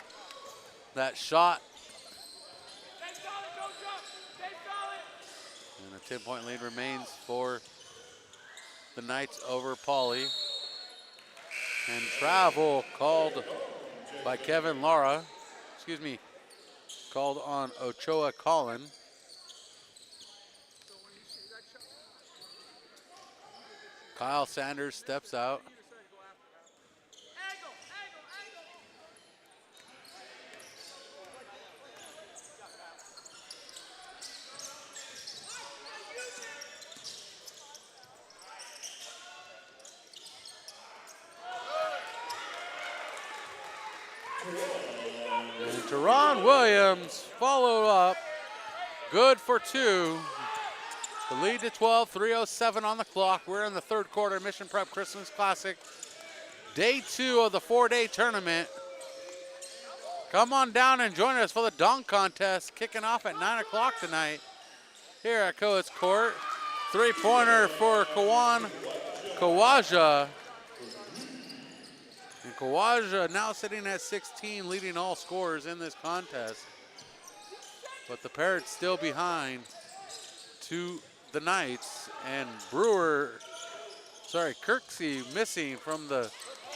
A: shot. And a 10-point lead remains for the Knights over Pauley. And travel called by Kevin Lara. Called on Ochoa Collin. Kyle Sanders steps out. And Teron Williams followed up. Good for two. The lead to 12, 3:07 on the clock. We're in the third quarter, Mission Prep Christmas Classic. Day 2 of the 4-day tournament. Come on down and join us for the dunk contest kicking off at 9 o'clock tonight here at Coates Court. Three-pointer for Kawan Kawaja. And Kawaja now sitting at 16, leading all scorers in this contest. But the Parrots still behind to the Knights. And Kirksey missing from the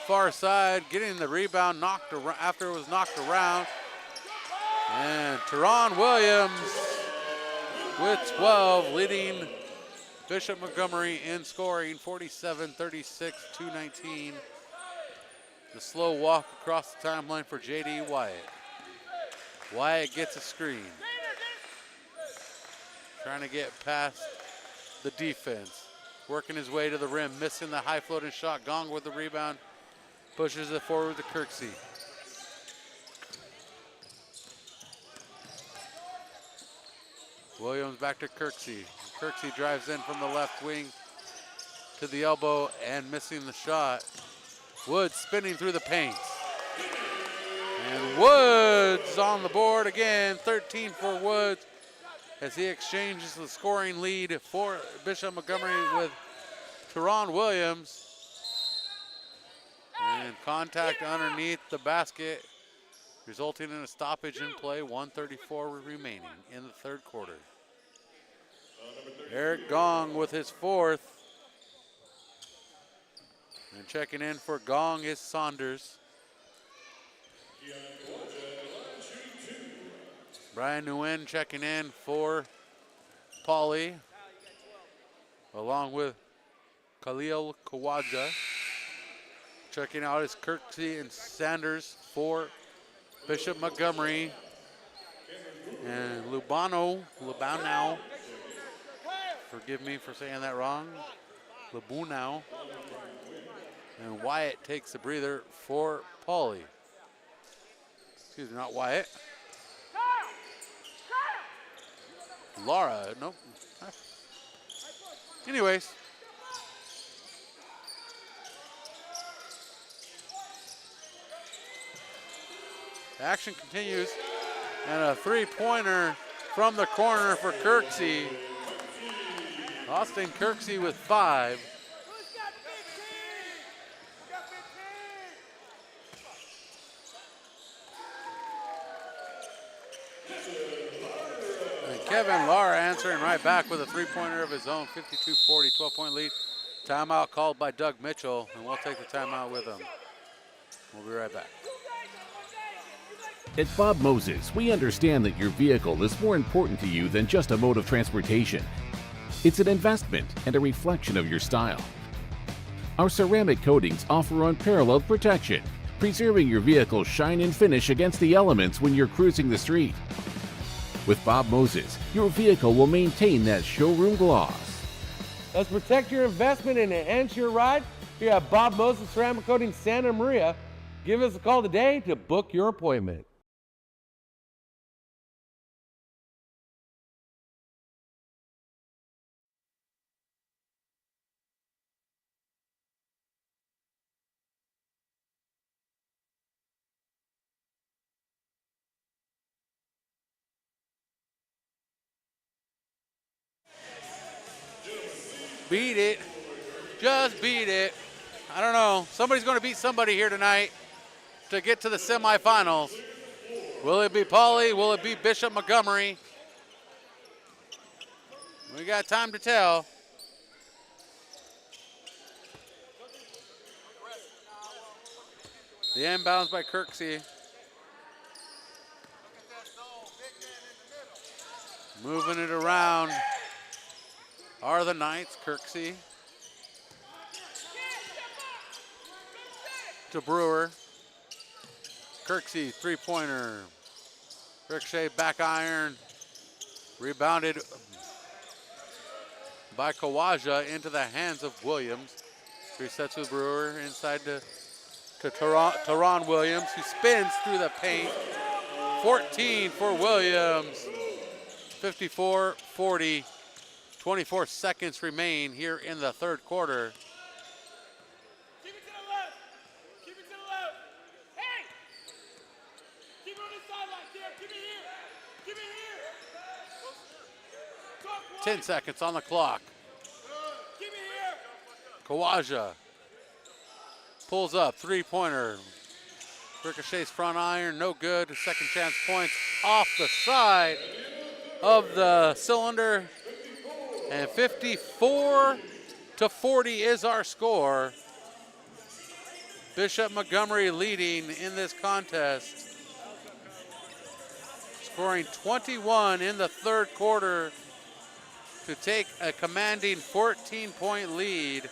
A: far side, getting the rebound knocked around after it was knocked around. And Teron Williams with 12, leading Bishop Montgomery in scoring, 47-36, 2:19. The slow walk across the timeline for J.D. Wyatt. Wyatt gets a screen. Trying to get past the defense. Working his way to the rim, missing the high floating shot. Gong with the rebound. Pushes it forward to Kirksey. Williams back to Kirksey. Kirksey drives in from the left wing to the elbow and missing the shot. Woods spinning through the paint. And Woods on the board again, 13 for Woods as he exchanges the scoring lead for Bishop Montgomery with Teron Williams. And contact underneath the basket, resulting in a stoppage in play, 1:34 remaining in the third quarter. Eric Gong with his fourth. And checking in for Gong is Saunders. Brian Nguyen checking in for Pauley, along with Khalil Kawaja. Checking out is Kirksey and Sanders for Bishop Montgomery. And Lubano, forgive me for saying that wrong, Lubunau. And Wyatt takes the breather for Pauly. Excuse me, not Wyatt. Laura, nope. Anyways. Action continues. And a three-pointer from the corner for Kirksey. Austin Kirksey with 5. And Kevin Lara answering right back with a three-pointer of his own, 52-40, 12-point lead. Timeout called by Doug Mitchell, and we'll take the timeout with him. We'll be right back.
F: At Bob Moses, we understand that your vehicle is more important to you than just a mode of transportation. It's an investment and a reflection of your style. Our ceramic coatings offer unparalleled protection, preserving your vehicle's shine and finish against the elements when you're cruising the street. With Bob Moses, your vehicle will maintain that showroom gloss.
G: Let's protect your investment and enhance your ride here at Bob Moses Ceramic Coating Santa Maria. Give us a call today to book your appointment.
A: Beat it. Just beat it. I don't know. Somebody's going to beat somebody here tonight to get to the semifinals. Will it be Pauly? Will it be Bishop Montgomery? We got time to tell. The inbounds by Kirksey. Moving it around are the Knights. Kirksey to Brewer. Kirksey, three-pointer. Ricochet back iron. Rebounded by Kawaja into the hands of Williams. Resets with Brewer inside to Teron Williams, who spins through the paint. 14 for Williams. 54-40. 24 seconds remain here in the third quarter.
M: Keep it to the left. Keep it to the left. Hey! Keep it on this sideline, Kim. Keep it here. Keep it here.
A: 10 seconds on the clock.
M: Keep it here.
A: Kawaja pulls up, three-pointer. Ricochet's front iron, no good. Second chance points off the side of the cylinder. And 54-40 is our score. Bishop Montgomery leading in this contest. Scoring 21 in the third quarter to take a commanding 14-point lead.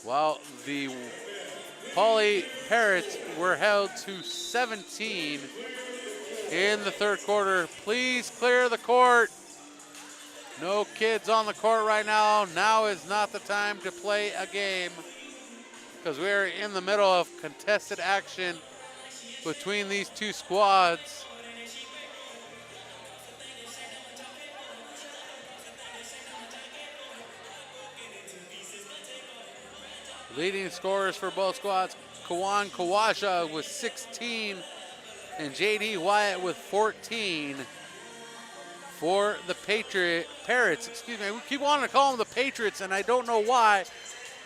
A: While the Pauly Parrots were held to 17 in the third quarter. Please clear the court. No kids on the court right now. Now is not the time to play a game because we're in the middle of contested action between these two squads. Leading scorers for both squads, Kawan Kawaja with 16 and J.D. Wyatt with 14 for the Parrots. Excuse me, we keep wanting to call them the Patriots, and I don't know why,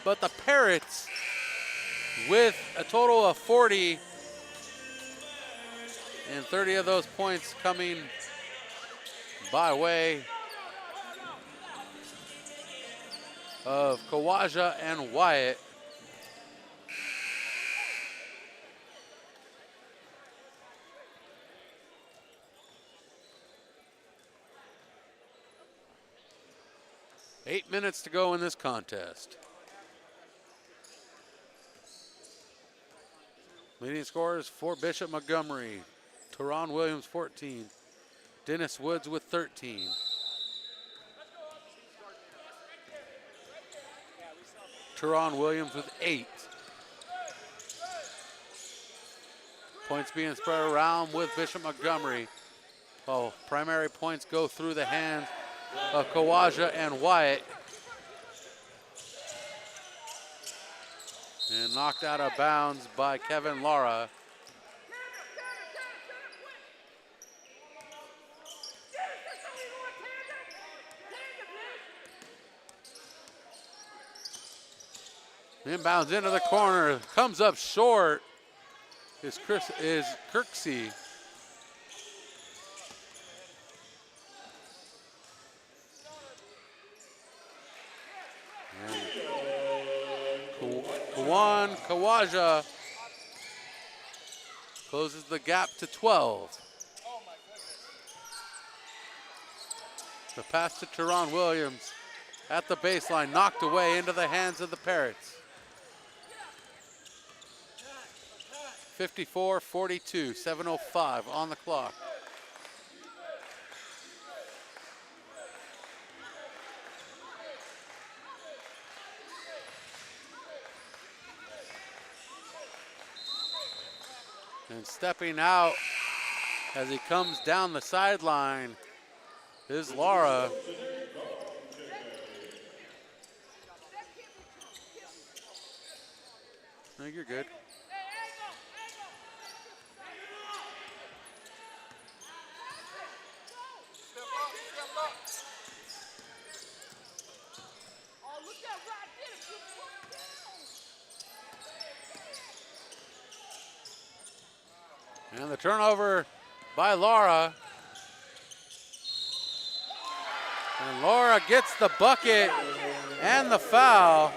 A: but the Parrots with a total of 40, and 30 of those points coming by way of Kawaja and Wyatt. Eight minutes to go in this contest. Leading scorers for Bishop Montgomery. Teron Williams, 14. Dennis Woods with 13. Teron Williams with 8. Points being spread around with Bishop Montgomery. Oh, primary points go through the hands of Kawaja and Wyatt. And knocked out of bounds by Kevin Lara. Inbounds into the corner, comes up short. Is Kirksey. Kawan Kawaja closes the gap to 12. The pass to Teron Williams at the baseline, knocked away into the hands of the Parrots. 54-42, 7:05 on the clock. And stepping out as he comes down the sideline is Lara. No, you're good. And the turnover by Lara. And Lara gets the bucket and the foul.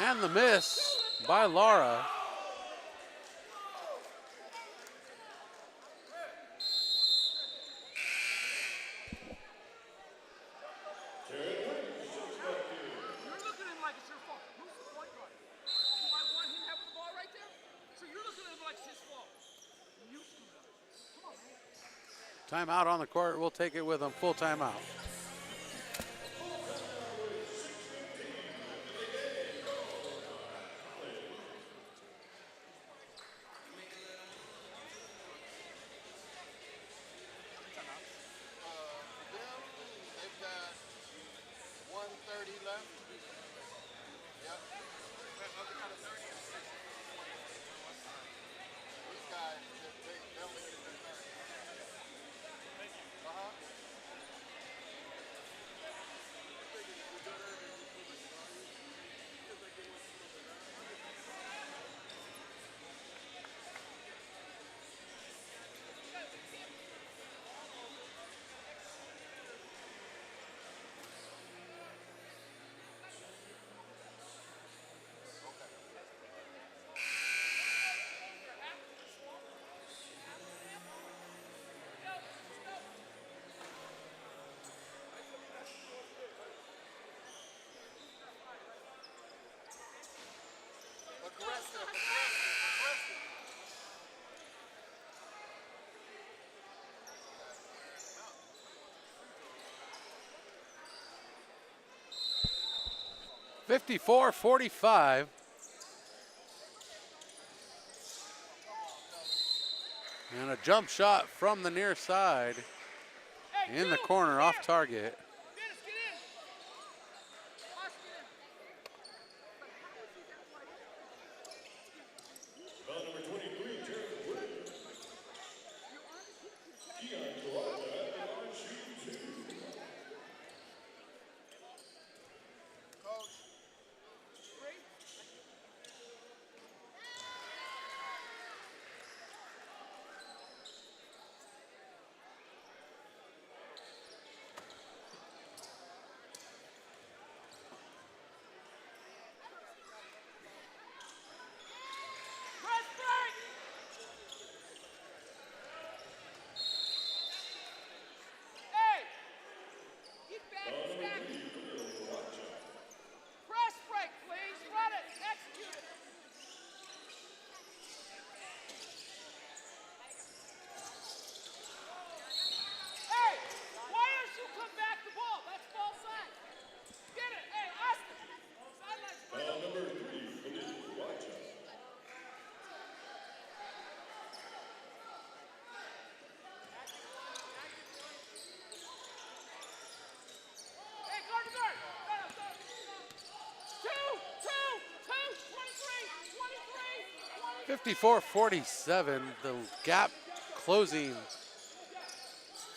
A: And the miss by Lara. Timeout on the court. We'll take it with him. Full timeout.
M: Aggressive.
A: 54-45. And a jump shot from the near side in the corner off target. 54-47, the gap closing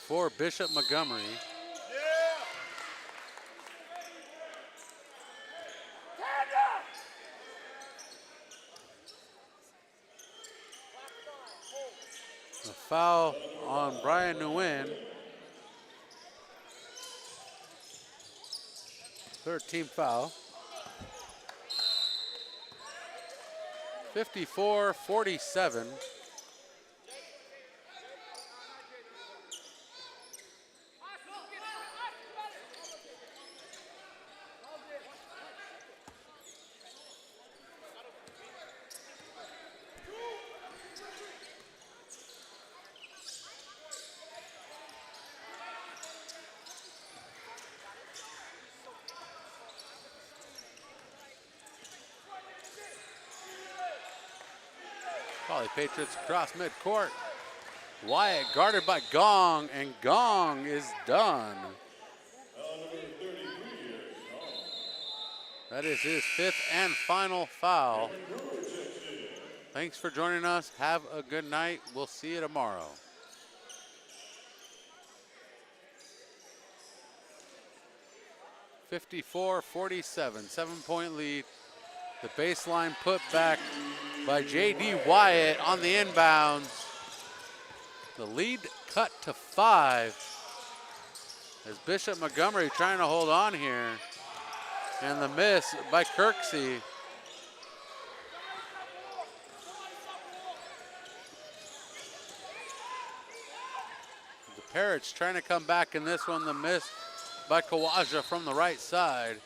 A: for Bishop Montgomery. A foul on Brian Nguyen. 13th foul. 54-47. Poly Patriots across midcourt. Wyatt guarded by Gong, and Gong is done. That is his 5th and final foul. Thanks for joining us. Have a good night. We'll see you tomorrow. (54-47), 7-point lead. The baseline put back by J.D. Wyatt on the inbounds. The lead cut to 5 as Bishop Montgomery trying to hold on here. And the miss by Kirksey. The Parrots trying to come back in this one. The miss by Kawaja from the right side.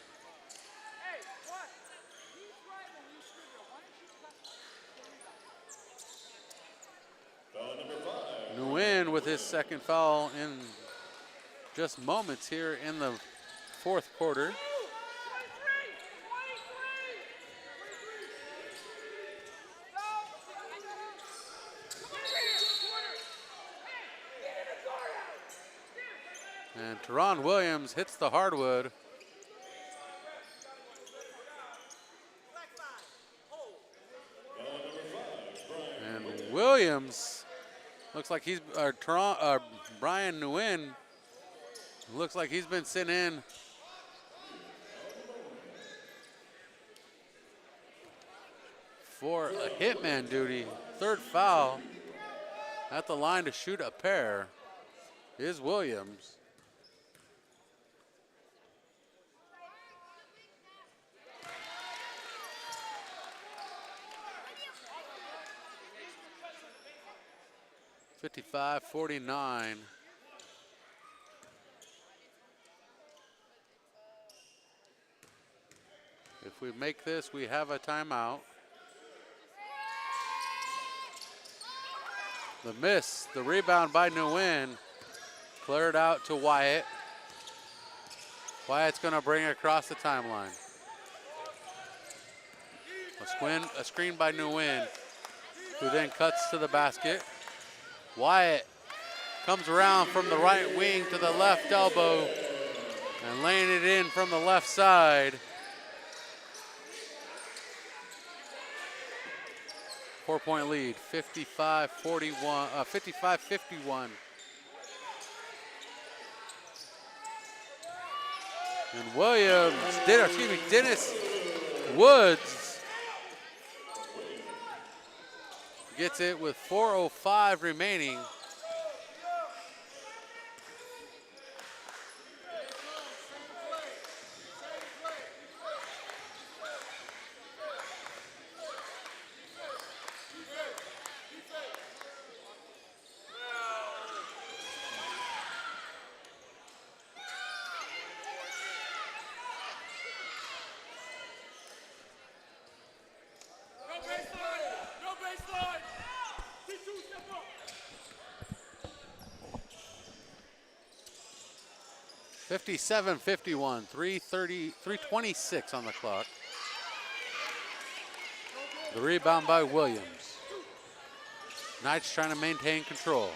A: Nguyen with his 2nd foul in just moments here in the 4th quarter. And Teron Williams hits the hardwood. And Williams looks like he's, Brian Nguyen looks like he's been sent in for a hitman duty. 3rd foul at the line to shoot a pair is Williams. (55-49). If we make this, we have a timeout. The miss, the rebound by Nguyen, cleared out to Wyatt. Wyatt's gonna bring it across the timeline. A screen by Nguyen, who then cuts to the basket. Wyatt comes around from the right wing to the left elbow and laying it in from the left side. 4-point lead, 55-51. And Dennis Woods gets it with 4:05 remaining.
M: No baseline!
A: 57-51, 3:26 on the clock. The rebound by Williams. Knights trying to maintain control.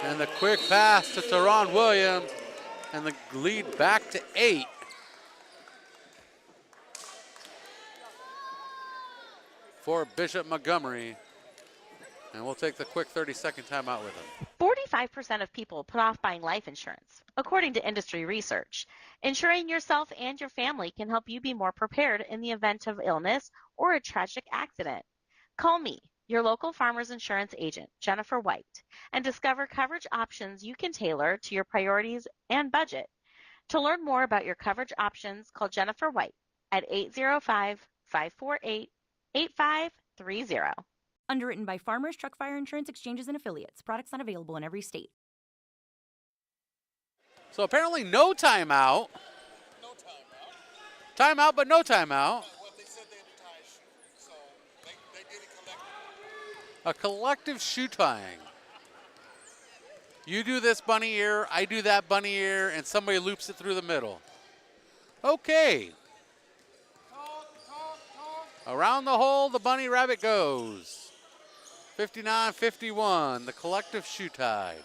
A: And the quick pass to Teron Williams, and the lead back to 8. for Bishop Montgomery. And we'll take the quick 30-second timeout with him.
D: 45% of people put off buying life insurance, according to industry research. Insuring yourself and your family can help you be more prepared in the event of illness or a tragic accident. Call me, your local Farmers Insurance agent, Jennifer White, and discover coverage options you can tailor to your priorities and budget. To learn more about your coverage options, call Jennifer White at 805-548-8530.
E: Underwritten by Farmers Truck Fire Insurance Exchanges and Affiliates. Products not available in every state.
A: So apparently no timeout.
N: No timeout.
A: Timeout, but no timeout.
N: Well, they said they had to tie a shoe, so they did it collectively.
A: A collective shoe tying. You do this bunny ear, I do that bunny ear, and somebody loops it through the middle. Okay. Around the hole, the bunny rabbit goes. 59-51, the collective shoe tied.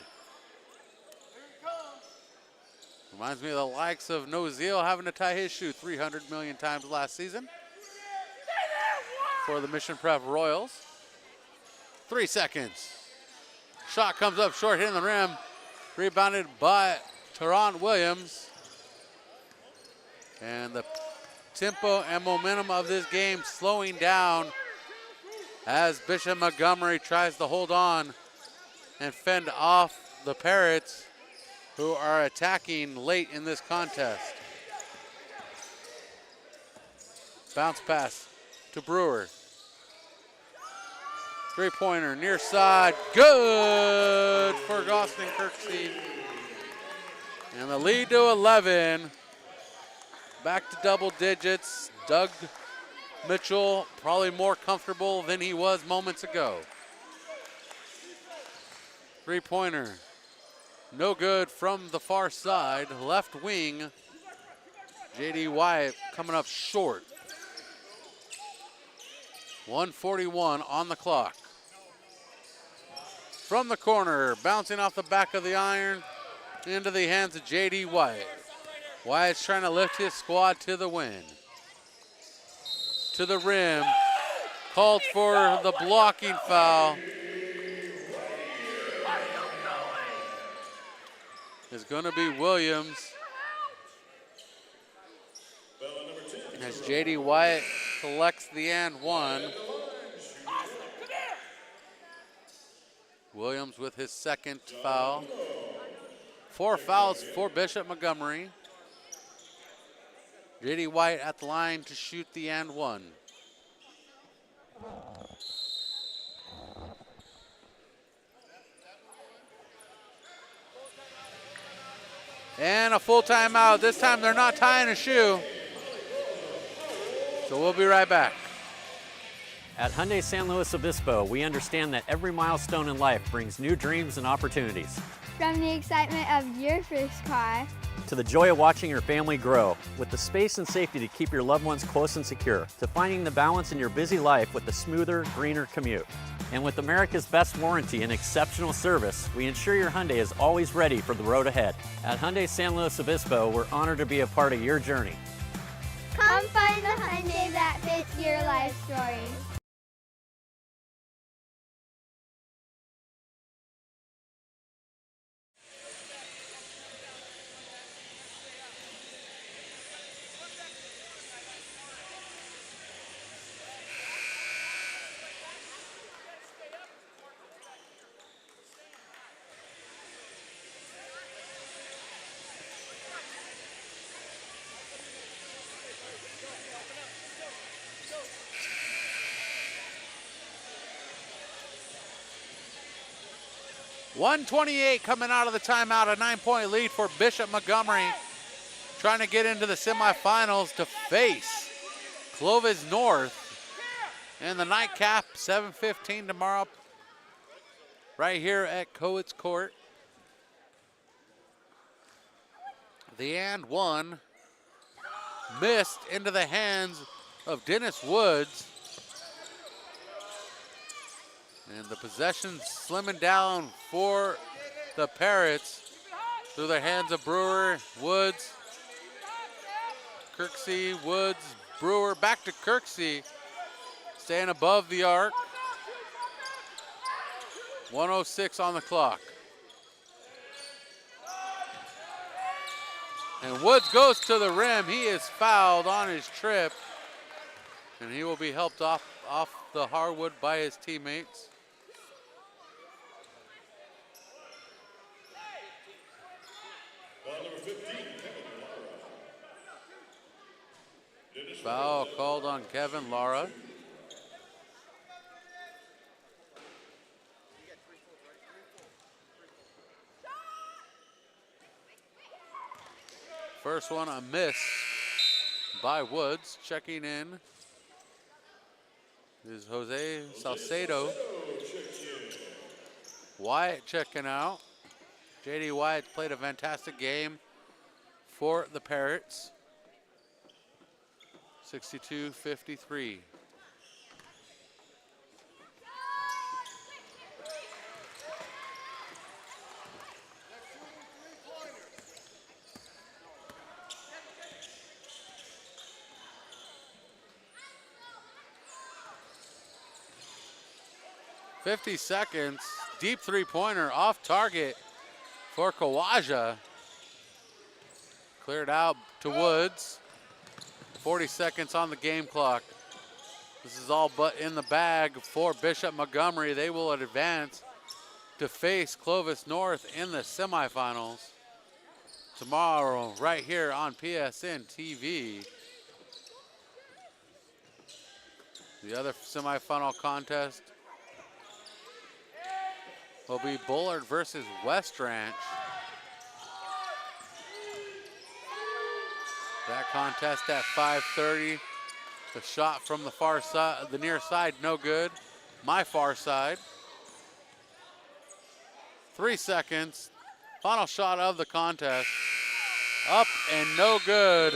A: Reminds me of the likes of Noziel having to tie his shoe 300 million times last season for the Mission Prep Royals. 3 seconds. Shot comes up short, hitting the rim. Rebounded by Teron Williams. And the tempo and momentum of this game slowing down as Bishop Montgomery tries to hold on and fend off the Parrots, who are attacking late in this contest. Bounce pass to Brewer. Three-pointer near side, good for Gostin Kirksey. And the lead to 11. Back to double digits. Doug Mitchell probably more comfortable than he was moments ago. Three-pointer, no good from the far side. Left wing, J.D. Wyatt coming up short. 1:41 on the clock. From the corner, bouncing off the back of the iron into the hands of J.D. Wyatt. Wyatt's trying to lift his squad to the win. To the rim, called for the blocking foul. It's going to be Williams. As J.D. Wyatt collects the and one. Williams with his second foul. 4 fouls for Bishop Montgomery. J.D. White at the line to shoot the and one. And a full timeout. This time they're not tying a shoe. So we'll be right back.
H: At Hyundai San Luis Obispo, we understand that every milestone in life brings new dreams and opportunities.
I: From the excitement of your first car
H: To the joy of watching your family grow, with the space and safety to keep your loved ones close and secure, to finding the balance in your busy life with the smoother, greener commute. And with America's best warranty and exceptional service, we ensure your Hyundai is always ready for the road ahead. At Hyundai San Luis Obispo, we're honored to be a part of your journey.
I: Come find the Hyundai that fits your life story.
A: .128 coming out of the timeout, a 9-point lead for Bishop Montgomery, trying to get into the semifinals to face Clovis North in the nightcap, 7:15 tomorrow, right here at Coates Court. The and one missed into the hands of Dennis Woods. And the possession slimming down for the Parrots through the hands of Brewer, Woods, Kirksey, Woods, Brewer, back to Kirksey. staying above the arc. 1:06 on the clock. And Woods goes to the rim. He is fouled on his trip. And he will be helped off the hardwood by his teammates. Foul called on Kevin Lara. First one a miss by Woods. Checking in is Jose Salcedo. Wyatt checking out. J.D. Wyatt played a fantastic game for the Parrots. 62-53. .50 seconds, deep three-pointer off target for Kawaja. Cleared out to Woods. 40 seconds on the game clock. This is all but in the bag for Bishop Montgomery. They will advance to face Clovis North in the semifinals tomorrow right here on PSNtv. The other semifinal contest will be Bullard versus West Ranch. That contest at 5:30. The shot from the far side, the near side, no good. My far side. 3 seconds. Final shot of the contest. Up and no good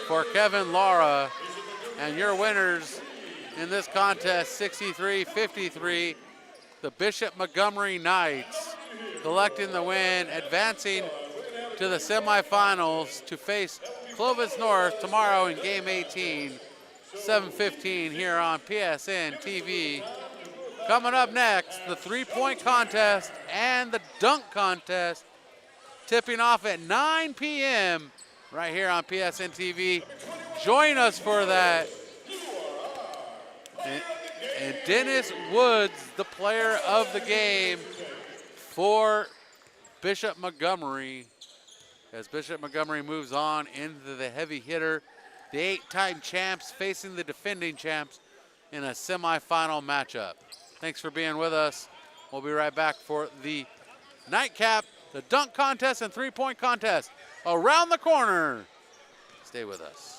A: for Kevin Lara. And your winners in this contest, 63-53. The Bishop Montgomery Knights collecting the win, advancing to the semifinals to face Clovis North tomorrow in game 18, 7:15 here on PSNtv. Coming up next, the three-point contest and the dunk contest tipping off at 9 p.m. right here on PSNtv. Join us for that. And Dennis Woods, the player of the game for Bishop Montgomery, as Bishop Montgomery moves on into the heavy hitter, the 8-time champs facing the defending champs in a semifinal matchup. Thanks for being with us. We'll be right back for the nightcap, the dunk contest and three-point contest around the corner. Stay with us.